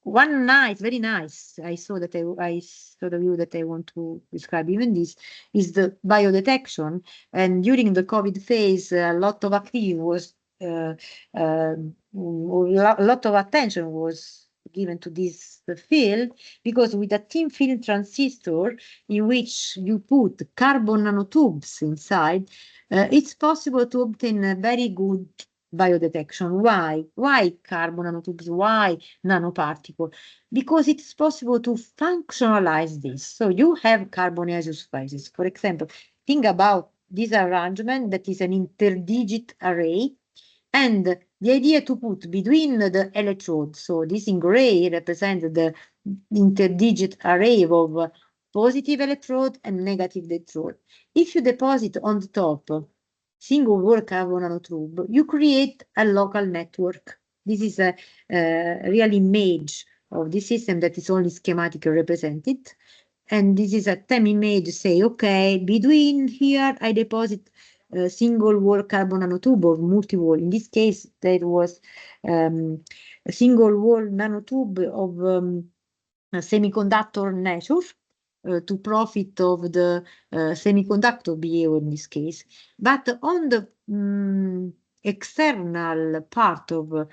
One nice, very nice, I saw the view that I want to describe even this, is the biodetection. And during the COVID phase, a lot of activity was, a lot of attention was given to this field, because with a thin film transistor in which you put carbon nanotubes inside, it's possible to obtain a very good biodetection. Why? Why carbon nanotubes? Why nanoparticle? Because it's possible to functionalize this. So you have carbonaceous phases. For example, think about this arrangement that is an interdigit array, and the idea to put between the electrodes, so this in gray represents the interdigit array of positive electrode and negative electrode. If you deposit on the top single wall carbon nanotube, you create a local network. This is a real image of the system that is only schematically represented. And this is a TEM image, say, okay, between here I deposit a single wall carbon nanotube or multi-wall. In this case, there was a single wall nanotube of semiconductor nature to profit of the semiconductor behavior in this case. But on the external part of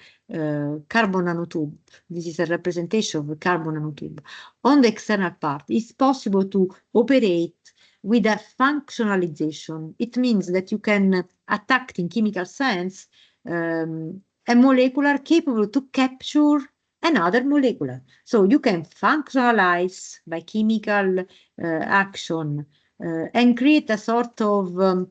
carbon nanotube, this is a representation of the carbon nanotube. On the external part, it's possible to operate with a functionalization. It means that you can attack in chemical sense a molecular capable to capture another molecular. So you can functionalize by chemical action and create a sort of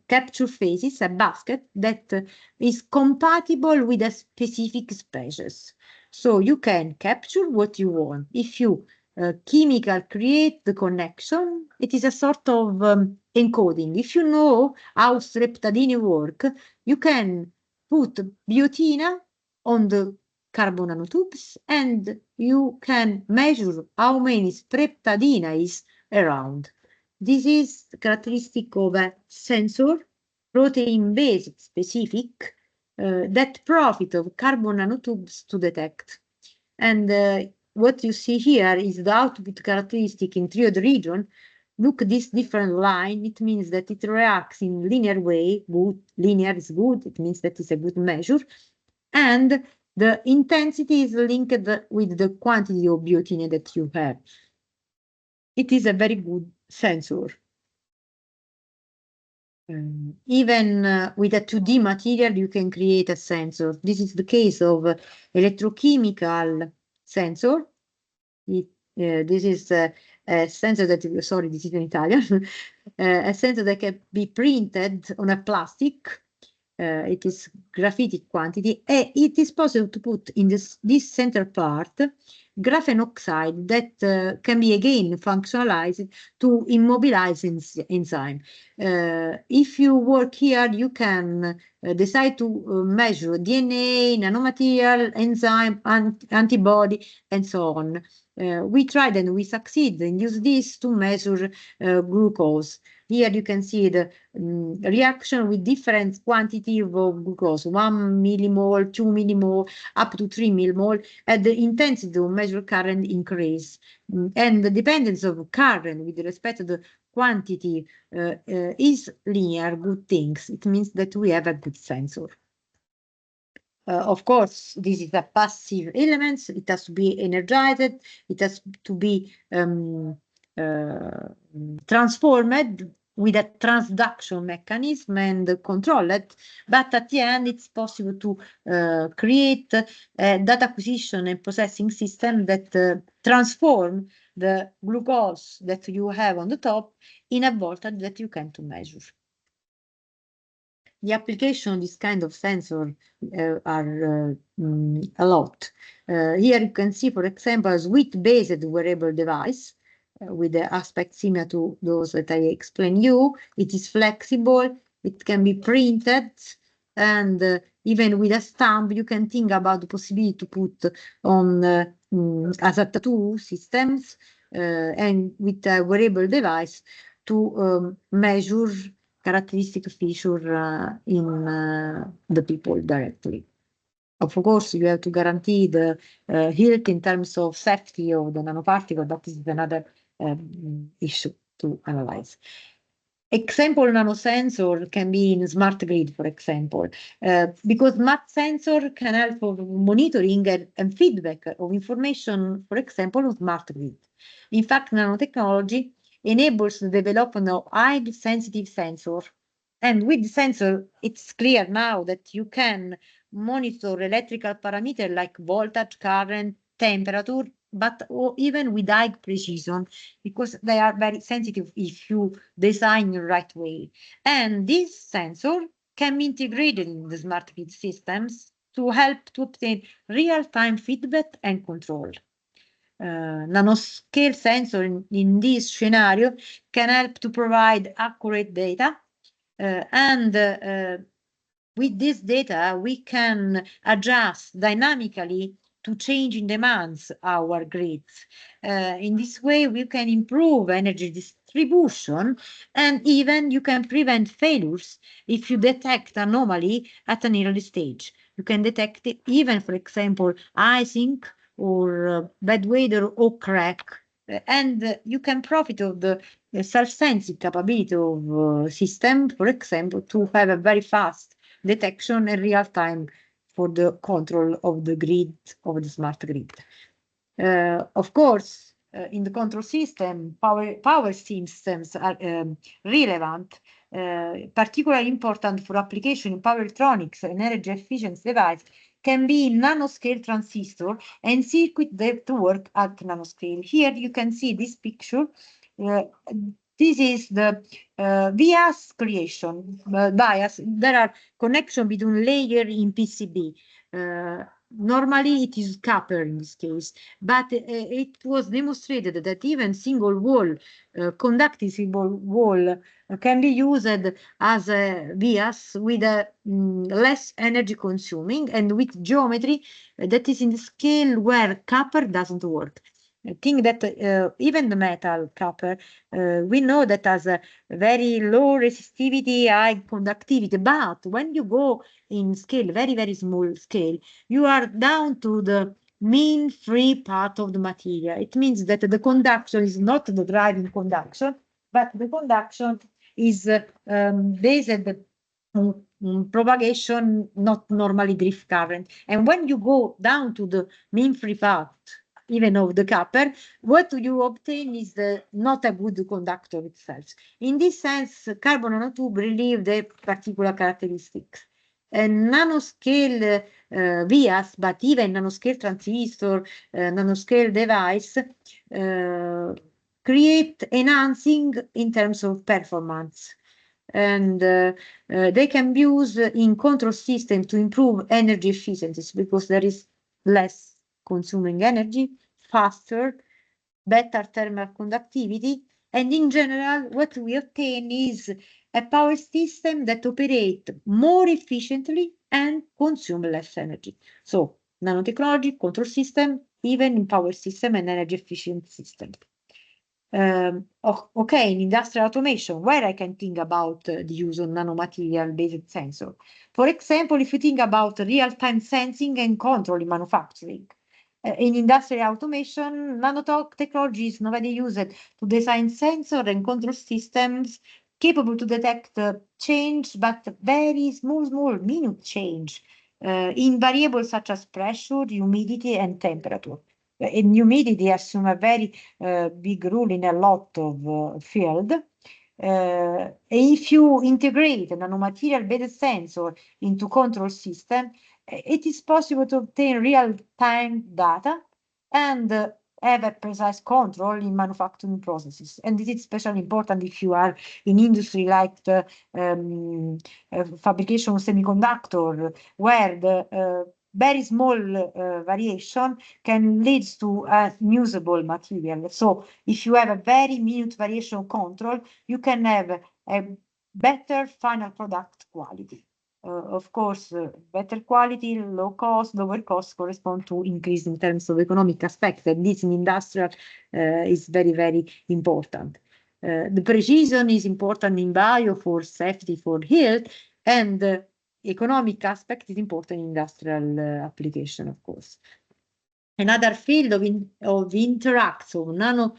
capture phases, a basket that is compatible with a specific species. So you can capture what you want. If you chemical create the connection, it is a sort of encoding. If you know how streptadine work, you can put biotina on the carbon nanotubes, and you can measure how many streptadina is around. This is the characteristic of a sensor, protein-based specific, that profit of carbon nanotubes to detect. And what you see here is the output characteristic in triode region. Look, this different line, it means that it reacts in linear way. Good, linear is good, it means that it's a good measure. And the intensity is linked with the quantity of biotin that you have. It is a very good sensor. Even with a 2D material, you can create a sensor. This is the case of electrochemical sensor. This is a sensor that, sorry, this is in Italian, a sensor that can be printed on a plastic. It is graphitic quantity. It is possible to put in this center part graphene oxide that can be again functionalized to immobilize enzyme. If you work here, you can decide to measure DNA, nanomaterial, enzyme, antibody, and so on. We tried and we succeed and use this to measure glucose. Here you can see the reaction with different quantity of glucose, 1 millimole, 2 millimole, up to 3 millimole, and the intensity of measured current increase. And the dependence of current with respect to the quantity is linear good things. It means that we have a good sensor. Of course, this is a passive element. It has to be energized. It has to be transformed with a transduction mechanism and control it. But at the end, it's possible to create a data acquisition and processing system that transform the glucose that you have on the top in a voltage that you can measure. The application of this kind of sensor are a lot. Here you can see, for example, a switch-based wearable device with the aspect similar to those that I explained you. It is flexible, it can be printed, and even with a stamp, you can think about the possibility to put on as a tattoo systems and with a wearable device to measure characteristic feature in the people directly. Of course, you have to guarantee the health in terms of safety of the nanoparticle. That is another issue to analyze. Example nanosensor can be in smart grid, for example, because smart sensor can help for monitoring and feedback of information, for example, on smart grid. In fact, nanotechnology enables the development of highly sensitive sensor. And with the sensor, it's clear now that you can monitor electrical parameters like voltage, current, temperature, but even with high precision, because they are very sensitive if you design the right way. And this sensor can be integrated in the smart grid systems to help to obtain real-time feedback and control. Nanoscale sensor in this scenario can help to provide accurate data, and with this data we can adjust dynamically to changing demands our grids. In this way we can improve energy distribution, and even you can prevent failures if you detect anomaly at an early stage. You can detect it even, for example, icing or bad weather or crack, and you can profit of the self-sensing capability of system, for example, to have a very fast detection in real time for the control of the grid, of the smart grid. Of course, in the control system, power systems are relevant, particularly important for application in power electronics and energy efficient device can be nanoscale transistor and circuit that work at nanoscale. Here you can see this picture. This is the bias creation. Bias. There are connections between layer in PCB. Normally it is copper in this case, but it was demonstrated that even single wall, conducting single wall can be used as a bias with a less energy consuming and with geometry that is in the scale where copper doesn't work. I think that even the metal copper, we know that has a very low resistivity, high conductivity, but when you go in scale, very, very small scale, you are down to the mean free part of the material. It means that the conduction is not the driving conduction, but the conduction is based on propagation, not normally drift current. And when you go down to the mean free part, even of the copper, what you obtain is not a good conductor itself. In this sense, carbon nanotube relieve the particular characteristics. A nanoscale vias, but even nanoscale transistor, nanoscale device, create enhancing in terms of performance. And they can be used in control system to improve energy efficiency because there is less consuming energy faster, better thermal conductivity, and in general, what we obtain is a power system that operates more efficiently and consumes less energy. So, nanotechnology, control system, even in power system and energy efficient system. Okay, in industrial automation, where I can think about the use of nanomaterial-based sensor. For example, if you think about real-time sensing and control in manufacturing. In industrial automation, nanotechnology is nowadays used to design sensor and control systems capable to detect change, but very small, minute change in variables such as pressure, humidity, and temperature. And humidity assume a very big role in a lot of field. If you integrate a nanomaterial-based sensor into control system, it is possible to obtain real-time data and have a precise control in manufacturing processes. And this is especially important if you are in industry like the fabrication of semiconductor, where the very small variation can lead to a usable material. So if you have a very minute variation control, you can have a better final product quality. Of course, better quality, lower cost correspond to increase in terms of economic aspect, and this in industrial is very, very important. The precision is important in bio for safety, for health, and economic aspect is important in industrial application, of course. Another field of interact, so nano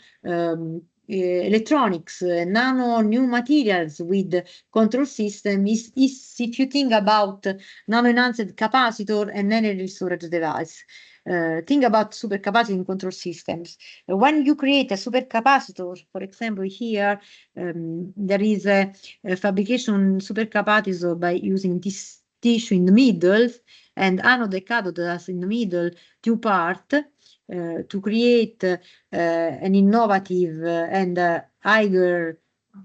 electronics, nano new materials with control system is if you think about nano enhanced capacitor and energy storage device. Think about supercapacitor in control systems. When you create a supercapacitor, for example, here there is a fabrication supercapacitor by using this tissue in the middle and anode and cathode as in the middle two parts to create an innovative and higher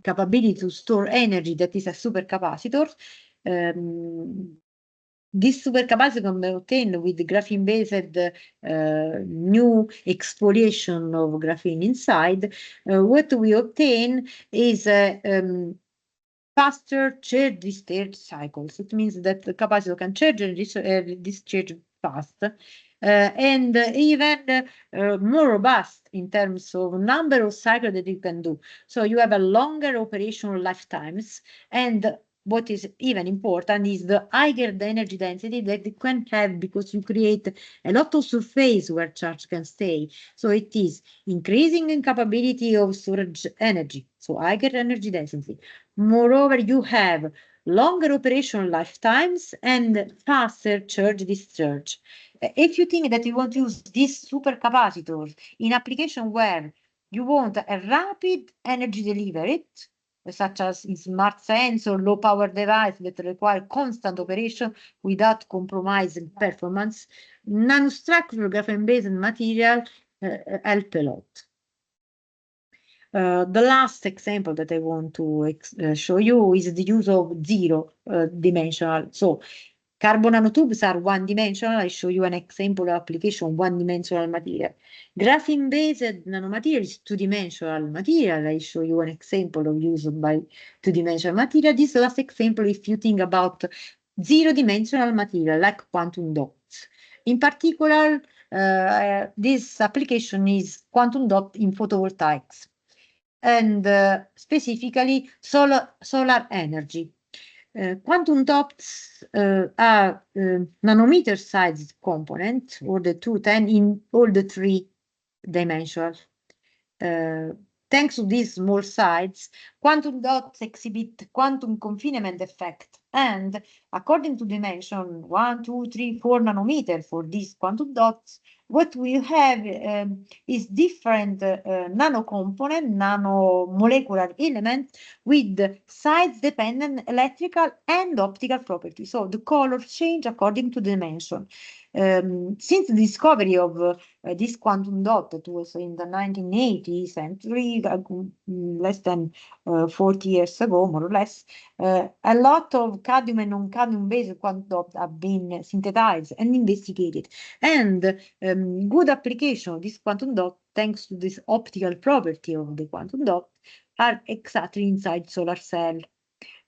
capability to store energy that is a supercapacitor. This supercapacitor can be obtained with graphene-based new exfoliation of graphene inside. What we obtain is faster charge discharge cycles. It means that the capacitor can charge and discharge fast. And even more robust in terms of number of cycles that you can do. So you have a longer operational lifetimes, and what is even important is the higher the energy density that you can have because you create a lot of surface where charge can stay. So it is increasing in capability of storage energy, so higher energy density. Moreover, you have longer operational lifetimes and faster charge discharge. If you think that you want to use these supercapacitors in application where you want a rapid energy delivery, such as in smart sensor, low power device that require constant operation without compromising performance, nanostructural graphene-based material help a lot. The last example that I want to show you is the use of zero-dimensional. So carbon nanotubes are one-dimensional. I show you an example of application one-dimensional material. Graphene-based nanomaterial is two-dimensional material. I show you an example of use by two-dimensional material. This last example, if you think about zero-dimensional material like quantum dots. In particular, this application is quantum dot in photovoltaics and specifically solar energy. Quantum dots are nanometer-sized component, or the 210 in all the three dimensions. Thanks to these small size, quantum dots exhibit quantum confinement effect, and according to dimension 1, 2, 3, 4 nanometer for these quantum dots, what we have is different nanocomponent, nanomolecular element with size-dependent electrical and optical properties. So the color change according to dimension. Since the discovery of this quantum dot, that was in the 1980s century, less than 40 years ago, more or less, a lot of cadmium and non-cadmium based quantum dots have been synthesized and investigated. And good application of this quantum dot, thanks to this optical property of the quantum dot, are exactly inside solar cell.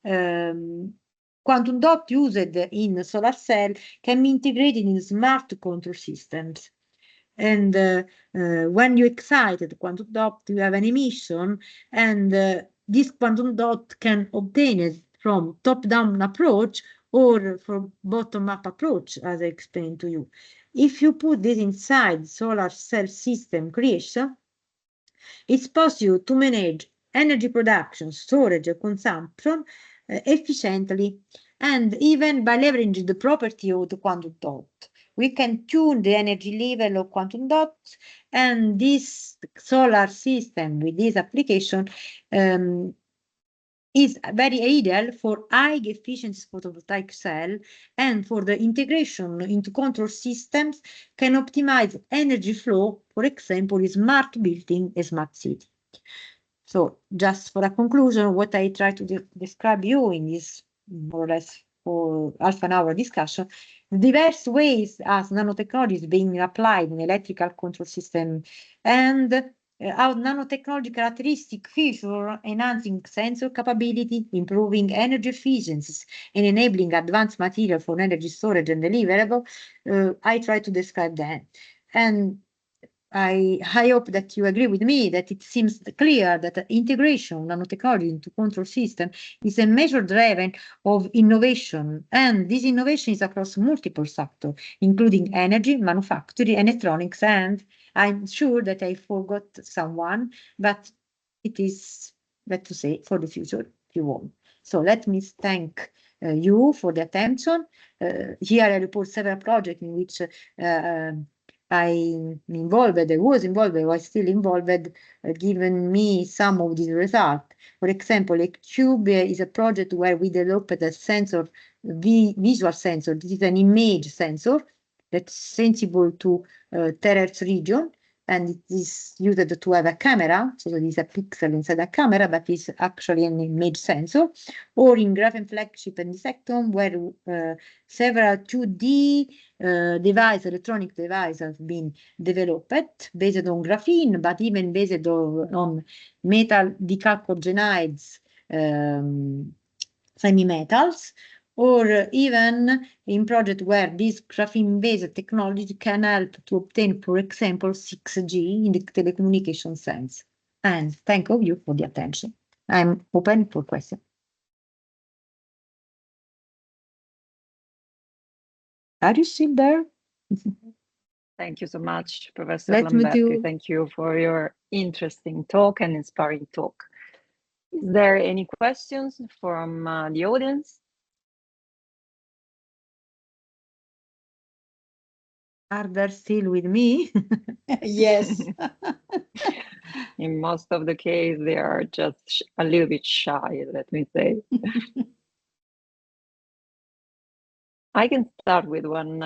Quantum dot used in solar cell can be integrated in smart control systems. And when you excite the quantum dot, you have an emission, and this quantum dot can obtain it from top-down approach or from bottom-up approach, as I explained to you. If you put this inside solar cell system creation, it's possible to manage energy production, storage, and consumption efficiently, and even by leveraging the property of the quantum dot. We can tune the energy level of quantum dots, and this solar system with this application is very ideal for high efficiency photovoltaic cell, and for the integration into control systems can optimize energy flow, for example, in smart building and smart city. So just for a conclusion, what I try to describe you in this more or less for half an hour discussion, diverse ways as nanotechnology is being applied in electrical control system, and how nanotechnology characteristic feature enhancing sensor capability, improving energy efficiencies, and enabling advanced material for energy storage and deliverable. I try to describe that. And I hope that you agree with me that it seems clear that the integration of nanotechnology into control system is a major driver of innovation, and this innovation is across multiple sectors, including energy, manufacturing, electronics, and I'm sure that I forgot someone, but it is, let's say, for the future if you want. So let me thank you for the attention. Here I report several projects in which I was still involved, given me some of these results. For example, a Cube is a project where we developed a sensor, visual sensor. This is an image sensor that's sensible to terahertz region, and it is used to have a camera, so there is a pixel inside a camera, but it's actually an image sensor. Or in graphene flagship and dissectome, where several 2D electronic devices have been developed based on graphene, but even based on metal dechalcogenides, semi-metals, or even in project where this graphene-based technology can help to obtain, for example, 6G in the telecommunication sense. And thank all you for the attention. I'm open for questions. Are you still there? Thank you so much, Professor Lamberti. Thank you for your interesting talk and inspiring talk. Is there any questions from the audience? Are they still with me? Yes. In most of the case, they are just a little bit shy, let me say. I can start with one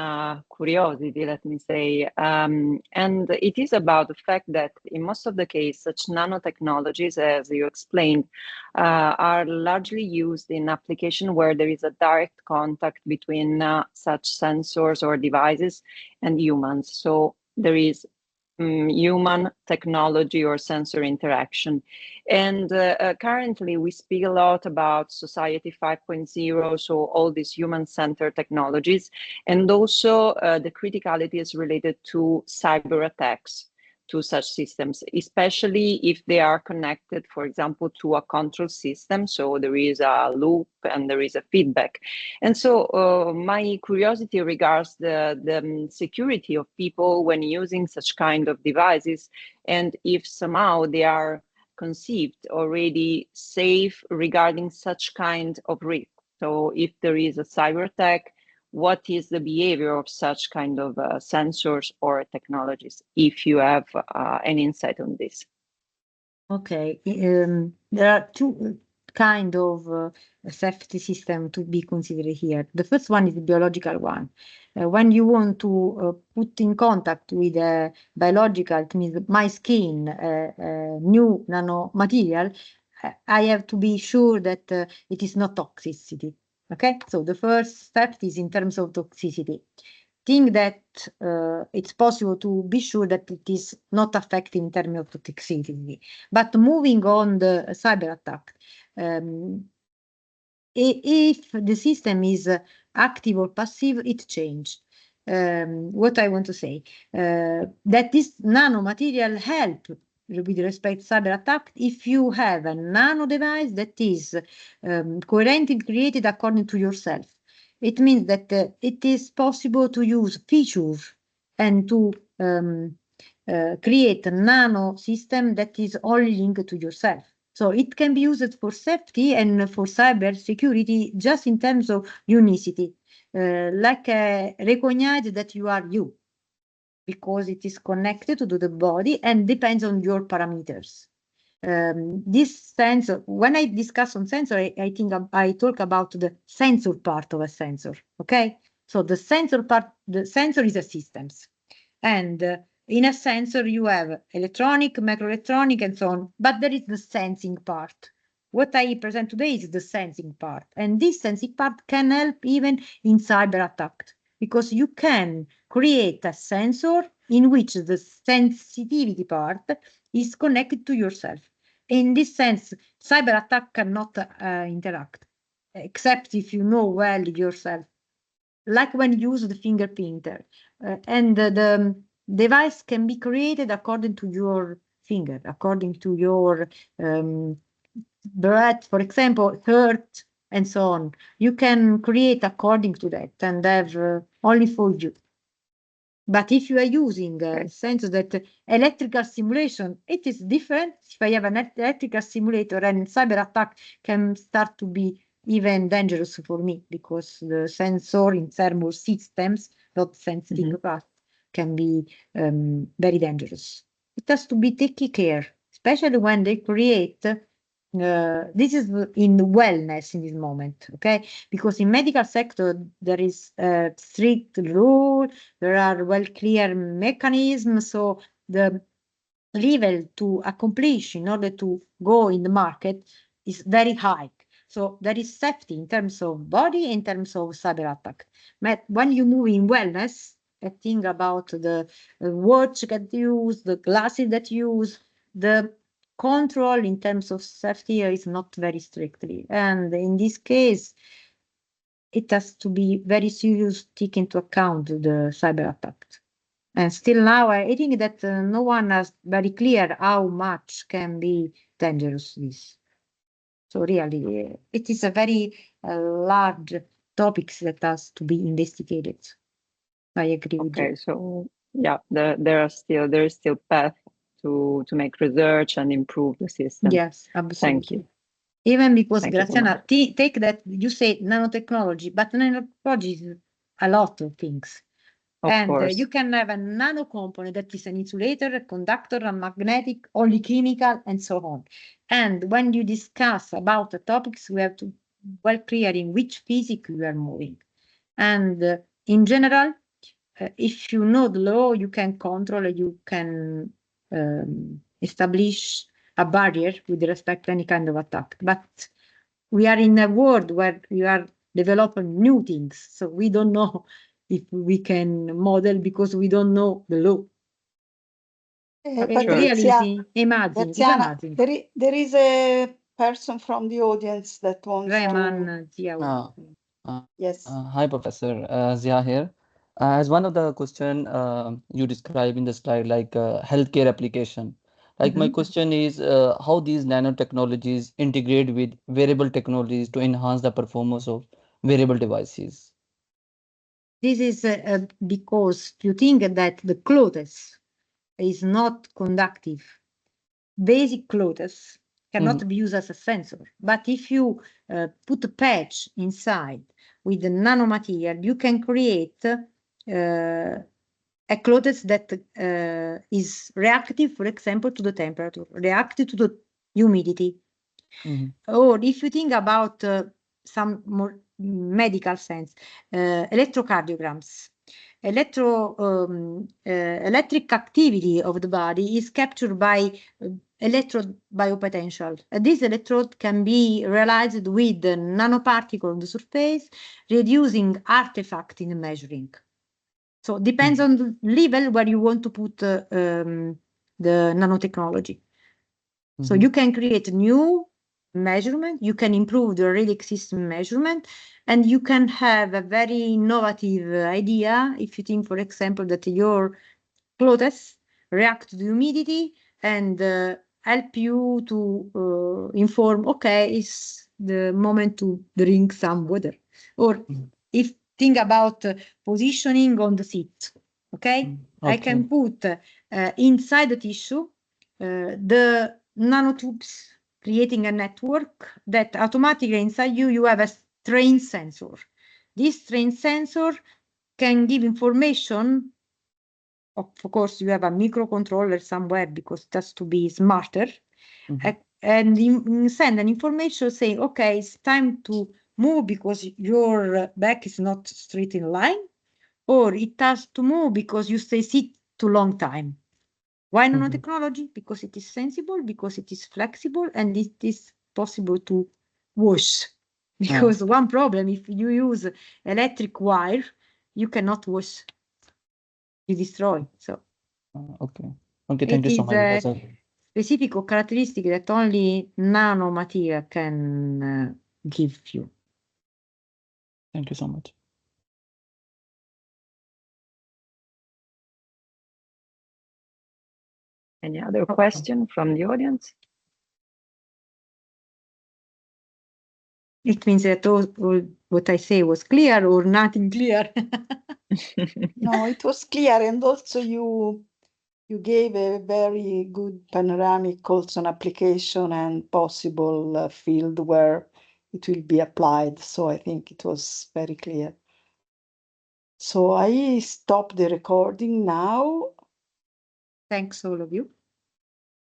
curiosity, let me say, and it is about the fact that in most of the case, such nanotechnologies, as you explained, are largely used in application where there is a direct contact between such sensors or devices and humans. So there is human technology or sensor interaction. And currently we speak a lot about society 5.0, so all these human-centered technologies, and also the criticality is related to cyber attacks to such systems, especially if they are connected, for example, to a control system. So there is a loop and there is a feedback. And so my curiosity regards the security of people when using such kind of devices, and if somehow they are conceived already safe regarding such kind of risk. So if there is a cyber attack, what is the behavior of such kind of sensors or technologies, if you have an insight on this? Okay, there are two kind of safety system to be considered here. The first one is the biological one. When you want to put in contact with a biological, it means my skin, new nanomaterial, I have to be sure that it is not toxicity. Okay, so the first step is in terms of toxicity. think that it's possible to be sure that it is not affecting in terms of toxicity. But moving on the cyber attack, if the system is active or passive, it changes. What I want to say, that this nanomaterial help with respect to cyber attack if you have a nano device that is coherently created according to yourself. It means that it is possible to use features and to create a nano system that is only linked to yourself. So it can be used for safety and for cyber security just in terms of unicity, like recognize that you are you, because it is connected to the body and depends on your parameters. This sensor, when I discuss on sensor, I think I talk about the sensor part of a sensor, okay? So the sensor part, the sensor is a systems. And in a sensor, you have electronic, microelectronic, and so on, but there is the sensing part. What I present today is the sensing part. And this sensing part can help even in cyber attack, because you can create a sensor in which the sensitivity part is connected to yourself. In this sense, cyber attack cannot interact, except if you know well yourself. Like when you use the fingerprinter, and the device can be created according to your finger, according to your breath, for example, heart, and so on. You can create according to that and have only for you. But if you are using a sense that electrical simulation, it is different. If I have an electrical simulator, and cyber attack can start to be even dangerous for me, because the sensor in thermal systems, not sensing part, can be very dangerous. It has to be taken care, especially when they create. This is in wellness in this moment, okay? Because in medical sector there is a strict rule, there are well clear mechanisms, so the level to accomplish in order to go in the market is very high. So there is safety in terms of body, in terms of cyber attack. But when you move in wellness, I think about the watch that you use, the glasses that you use, the control in terms of safety is not very strictly. And in this case, it has to be very serious, take into account the cyber attack. And still now, I think that no one has very clear how much can be dangerous this. So really, it is a very large topics that has to be investigated. I agree with you. Okay, so yeah, there is still path to make research and improve the system. Yes, absolutely. Thank you. Even because, Thank you so Graziana, take that you say nanotechnology, but nanotechnology is a lot of things. Of course. You can have a nano component that is an insulator, a conductor, a magnetic, only chemical, and so on. And when you discuss about the topics, we have to well clear in which physics you are moving. And in general, if you know the law, you can control, you can establish a barrier with respect to any kind of attack. But we are in a world where we are developing new things, so we don't know if we can model because we don't know the law. Patrizia, Imagine. there is a person from the audience that wants to... Yes. Hi, Professor. Zia here. As one of the question you describe in the slide, like healthcare application, like my question is how these nanotechnologies integrate with wearable technologies to enhance the performance of wearable devices. This is because you think that the clothes is not conductive. Basic clothes cannot be used as a sensor. But if you put a patch inside with the nanomaterial, you can create a clothes that is reactive, for example, to the temperature, reactive to the humidity. Or if you think about some more medical sense, electrocardiograms. Electric activity of the body is captured by electrode biopotential. This electrode can be realized with the nanoparticle on the surface, reducing artifact in measuring. So depends on the level where you want to put the nanotechnology. So you can create a new measurement, you can improve the already existing measurement, and you can have a very innovative idea if you think, for example, that your clothes react to the humidity and help you to inform, okay, it's the moment to drink some water. Or if think about positioning on the seat, okay? I can put inside the tissue the nanotubes, creating a network that automatically inside you have a strain sensor. This strain sensor can give information. Of course, you have a microcontroller somewhere because it has to be smarter. And send an information saying, okay, it's time to move because your back is not straight in line, or it has to move because you stay sit too long time. Why nanotechnology? Because it is sensible, because it is flexible, and it is possible to wash. Because one problem, if you use electric wire, you cannot wash. You destroy. So Okay, thank you so much. It is a specific characteristic that only nanomaterial can give you. Thank you so much. Any other question from the audience? It means that all what I say was clear or nothing clear. No, it was clear, and also you gave a very good panoramic also an application and possible field where it will be applied. So I think it was very clear. So I stop the recording now. Thanks all of you.